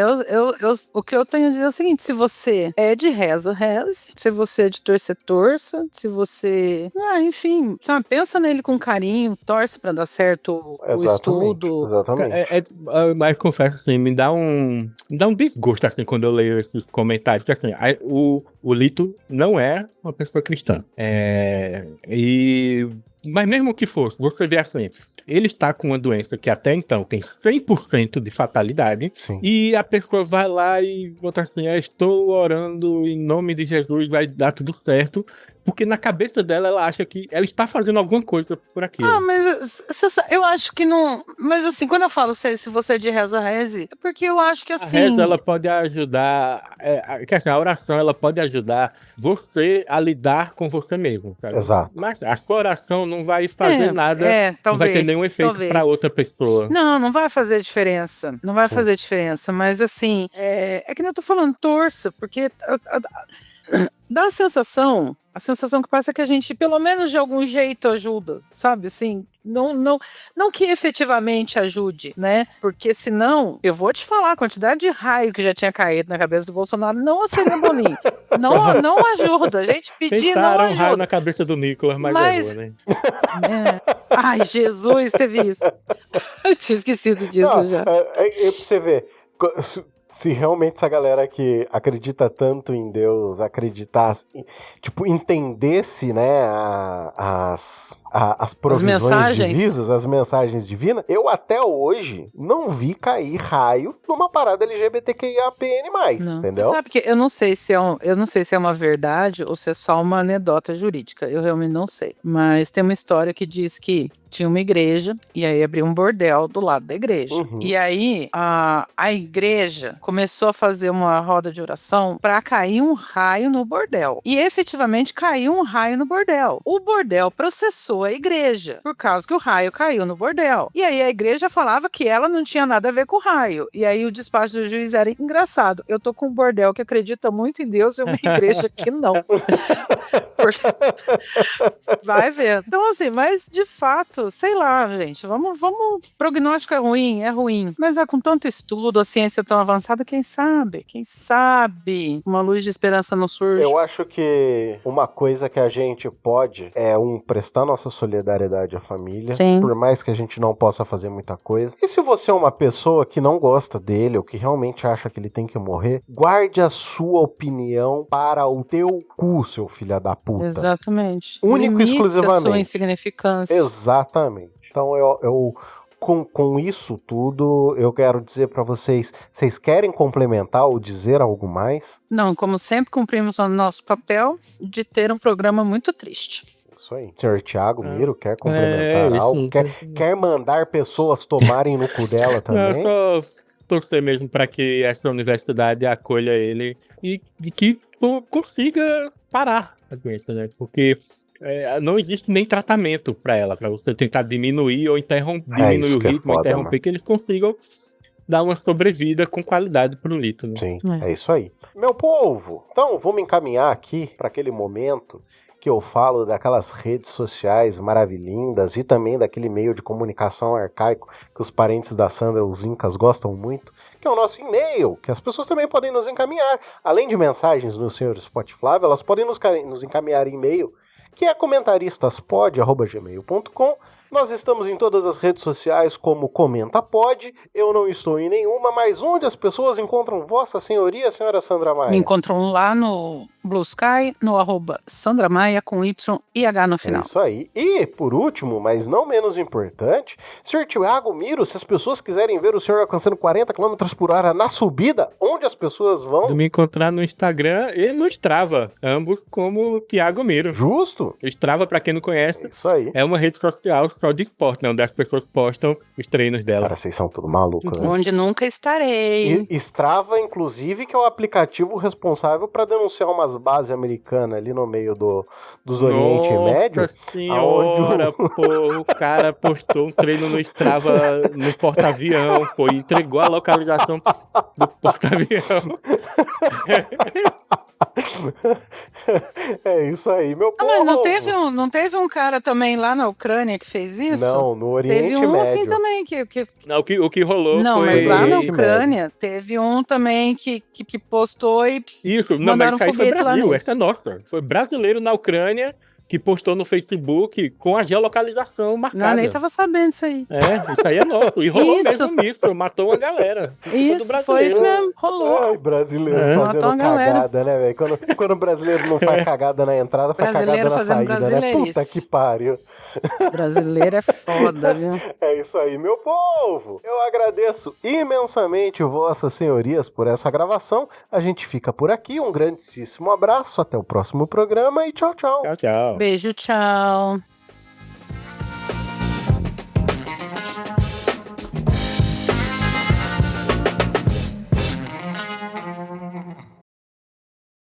Speaker 2: o que eu tenho a dizer é o seguinte: se você é de reza, reze. Se você é de torcer, torça. Se você... enfim, sabe, pensa nele com carinho, torce pra dar certo o estudo.
Speaker 1: Exatamente.
Speaker 3: Mas confesso assim, me dá um desgosto assim quando eu leio esses comentários, porque assim, o Lito não é uma pessoa cristã. Mas mesmo que fosse, você vê assim, ele está com uma doença que até então tem 100% de fatalidade.
Speaker 1: Sim.
Speaker 3: E a pessoa vai lá e bota assim: estou orando em nome de Jesus, vai dar tudo certo. Porque na cabeça dela, ela acha que ela está fazendo alguma coisa por aquilo.
Speaker 2: Mas eu acho que não... Mas assim, quando eu falo se você é de reza, reze, é porque eu acho que assim...
Speaker 3: A reza, ela pode ajudar... a oração, ela pode ajudar você a lidar com você mesmo, sabe?
Speaker 1: Exato.
Speaker 3: Mas a sua oração não vai fazer nada, não vai ter nenhum efeito para outra pessoa.
Speaker 2: Não vai fazer diferença. Não vai fazer diferença, mas assim, é que nem eu tô falando, torça, porque dá a sensação que passa é que a gente, pelo menos de algum jeito, ajuda, sabe? Assim, não que efetivamente ajude, né? Porque senão, eu vou te falar, a quantidade de raio que já tinha caído na cabeça do Bolsonaro não seria bolinho. Não ajuda. A gente pedir não ajuda.
Speaker 3: Um raio na cabeça do Nicolas, mas errou, né?
Speaker 2: Ai, Jesus, teve isso. Eu tinha esquecido disso já.
Speaker 1: Pra você ver, se realmente essa galera que acredita tanto em Deus, acreditasse, tipo, entendesse, né, as provisões divinas, as mensagens divinas, eu até hoje não vi cair raio numa parada LGBTQIAPN+, entendeu?
Speaker 2: Você sabe que eu não sei se é uma verdade ou se é só uma anedota jurídica, eu realmente não sei. Mas tem uma história que diz que tinha uma igreja e aí abriu um bordel do lado da igreja. E aí a igreja começou a fazer uma roda de oração para cair um raio no bordel. E efetivamente caiu um raio no bordel. O bordel processou a igreja por causa que o raio caiu no bordel. E aí a igreja falava que ela não tinha nada a ver com o raio. E aí o despacho do juiz era engraçado. Eu tô com um bordel que acredita muito em Deus e uma igreja que não. Vai ver. Então assim, mas de fato, sei lá, gente, vamos, prognóstico é ruim, mas com tanto estudo, a ciência tão avançada, quem sabe, uma luz de esperança não surge.
Speaker 1: Eu acho que uma coisa que a gente pode é prestar nossa solidariedade à família, por mais que a gente não possa fazer muita coisa. E se você é uma pessoa que não gosta dele, ou que realmente acha que ele tem que morrer, guarde a sua opinião para o teu cu, seu filho da puta.
Speaker 2: Exatamente.
Speaker 1: Único e exclusivamente.
Speaker 2: A sua insignificância.
Speaker 1: Exatamente. Então eu com isso tudo, eu quero dizer pra vocês querem complementar ou dizer algo mais?
Speaker 2: Não, como sempre cumprimos o nosso papel de ter um programa muito triste.
Speaker 1: Isso aí. Senhor Thiago Miro, quer complementar algo? Quer mandar pessoas tomarem no cu dela também?
Speaker 3: Não, só torcer mesmo para que essa universidade acolha ele e que consiga parar a doença, né? Porque não existe nem tratamento para ela, para você tentar diminuir ou diminuir o ritmo, interromper, que eles consigam dar uma sobrevida com qualidade pro Lito, né?
Speaker 1: Sim, é isso aí. Meu povo, então vamos encaminhar aqui para aquele momento que eu falo daquelas redes sociais maravilhindas e também daquele meio de comunicação arcaico que os parentes da Sandra, os incas, gostam muito, que é o nosso e-mail, que as pessoas também podem nos encaminhar. Além de mensagens no Senhor Spotify, elas podem nos encaminhar e-mail, que é comentaristas.pod@gmail.com. Nós estamos em todas as redes sociais como ComentaPod. Eu não estou em nenhuma, mas onde as pessoas encontram Vossa Senhoria, senhora Sandra Maia?
Speaker 2: Me encontram lá no Blue Sky, no @Sandra Maia, com Y e H no final.
Speaker 1: É isso aí. E, por último, mas não menos importante, Sr. Thiago Miro, se as pessoas quiserem ver o senhor alcançando 40 km por hora na subida, onde as pessoas vão?
Speaker 3: Me encontrar no Instagram e no Strava, ambos como Thiago Miro.
Speaker 1: Justo.
Speaker 3: Strava, pra quem não conhece,
Speaker 1: isso aí.
Speaker 3: É uma rede social só de esporte, né? Onde as pessoas postam os treinos dela.
Speaker 1: Cara, vocês são tudo malucos, né?
Speaker 2: Onde nunca estarei.
Speaker 1: E Strava, inclusive, que é o aplicativo responsável pra denunciar umas bases americanas ali no meio dos Oriente Médio.
Speaker 3: Nossa senhora, pô, o cara postou um treino no Strava no porta-avião, pô, e entregou a localização do porta-avião.
Speaker 1: É isso aí, meu povo.
Speaker 2: Mas não teve um cara também lá na Ucrânia que fez isso?
Speaker 1: Não, no Oriente Médio.
Speaker 2: Teve um assim também que...
Speaker 3: Não, o que rolou
Speaker 2: não,
Speaker 3: foi...
Speaker 2: Não, mas lá na Ucrânia teve um também que postou e
Speaker 3: isso, não, mas isso aí foi Brasil, essa é nossa. Foi brasileiro na Ucrânia que postou no Facebook com a geolocalização marcada.
Speaker 2: Não, nem tava sabendo disso aí.
Speaker 3: Isso aí é nosso. E rolou mesmo isso, matou uma galera.
Speaker 2: Isso, foi isso mesmo, rolou.
Speaker 1: Ai, brasileiro fazendo cagada, né, velho? Quando o brasileiro não faz cagada na entrada, faz cagada na saída, né? Puta que pariu.
Speaker 2: Brasileiro é foda, viu?
Speaker 1: É isso aí, meu povo. Eu agradeço imensamente vossas senhorias por essa gravação. A gente fica por aqui. Um grandíssimo abraço. Até o próximo programa e tchau, tchau.
Speaker 3: Tchau, tchau.
Speaker 2: Beijo, tchau.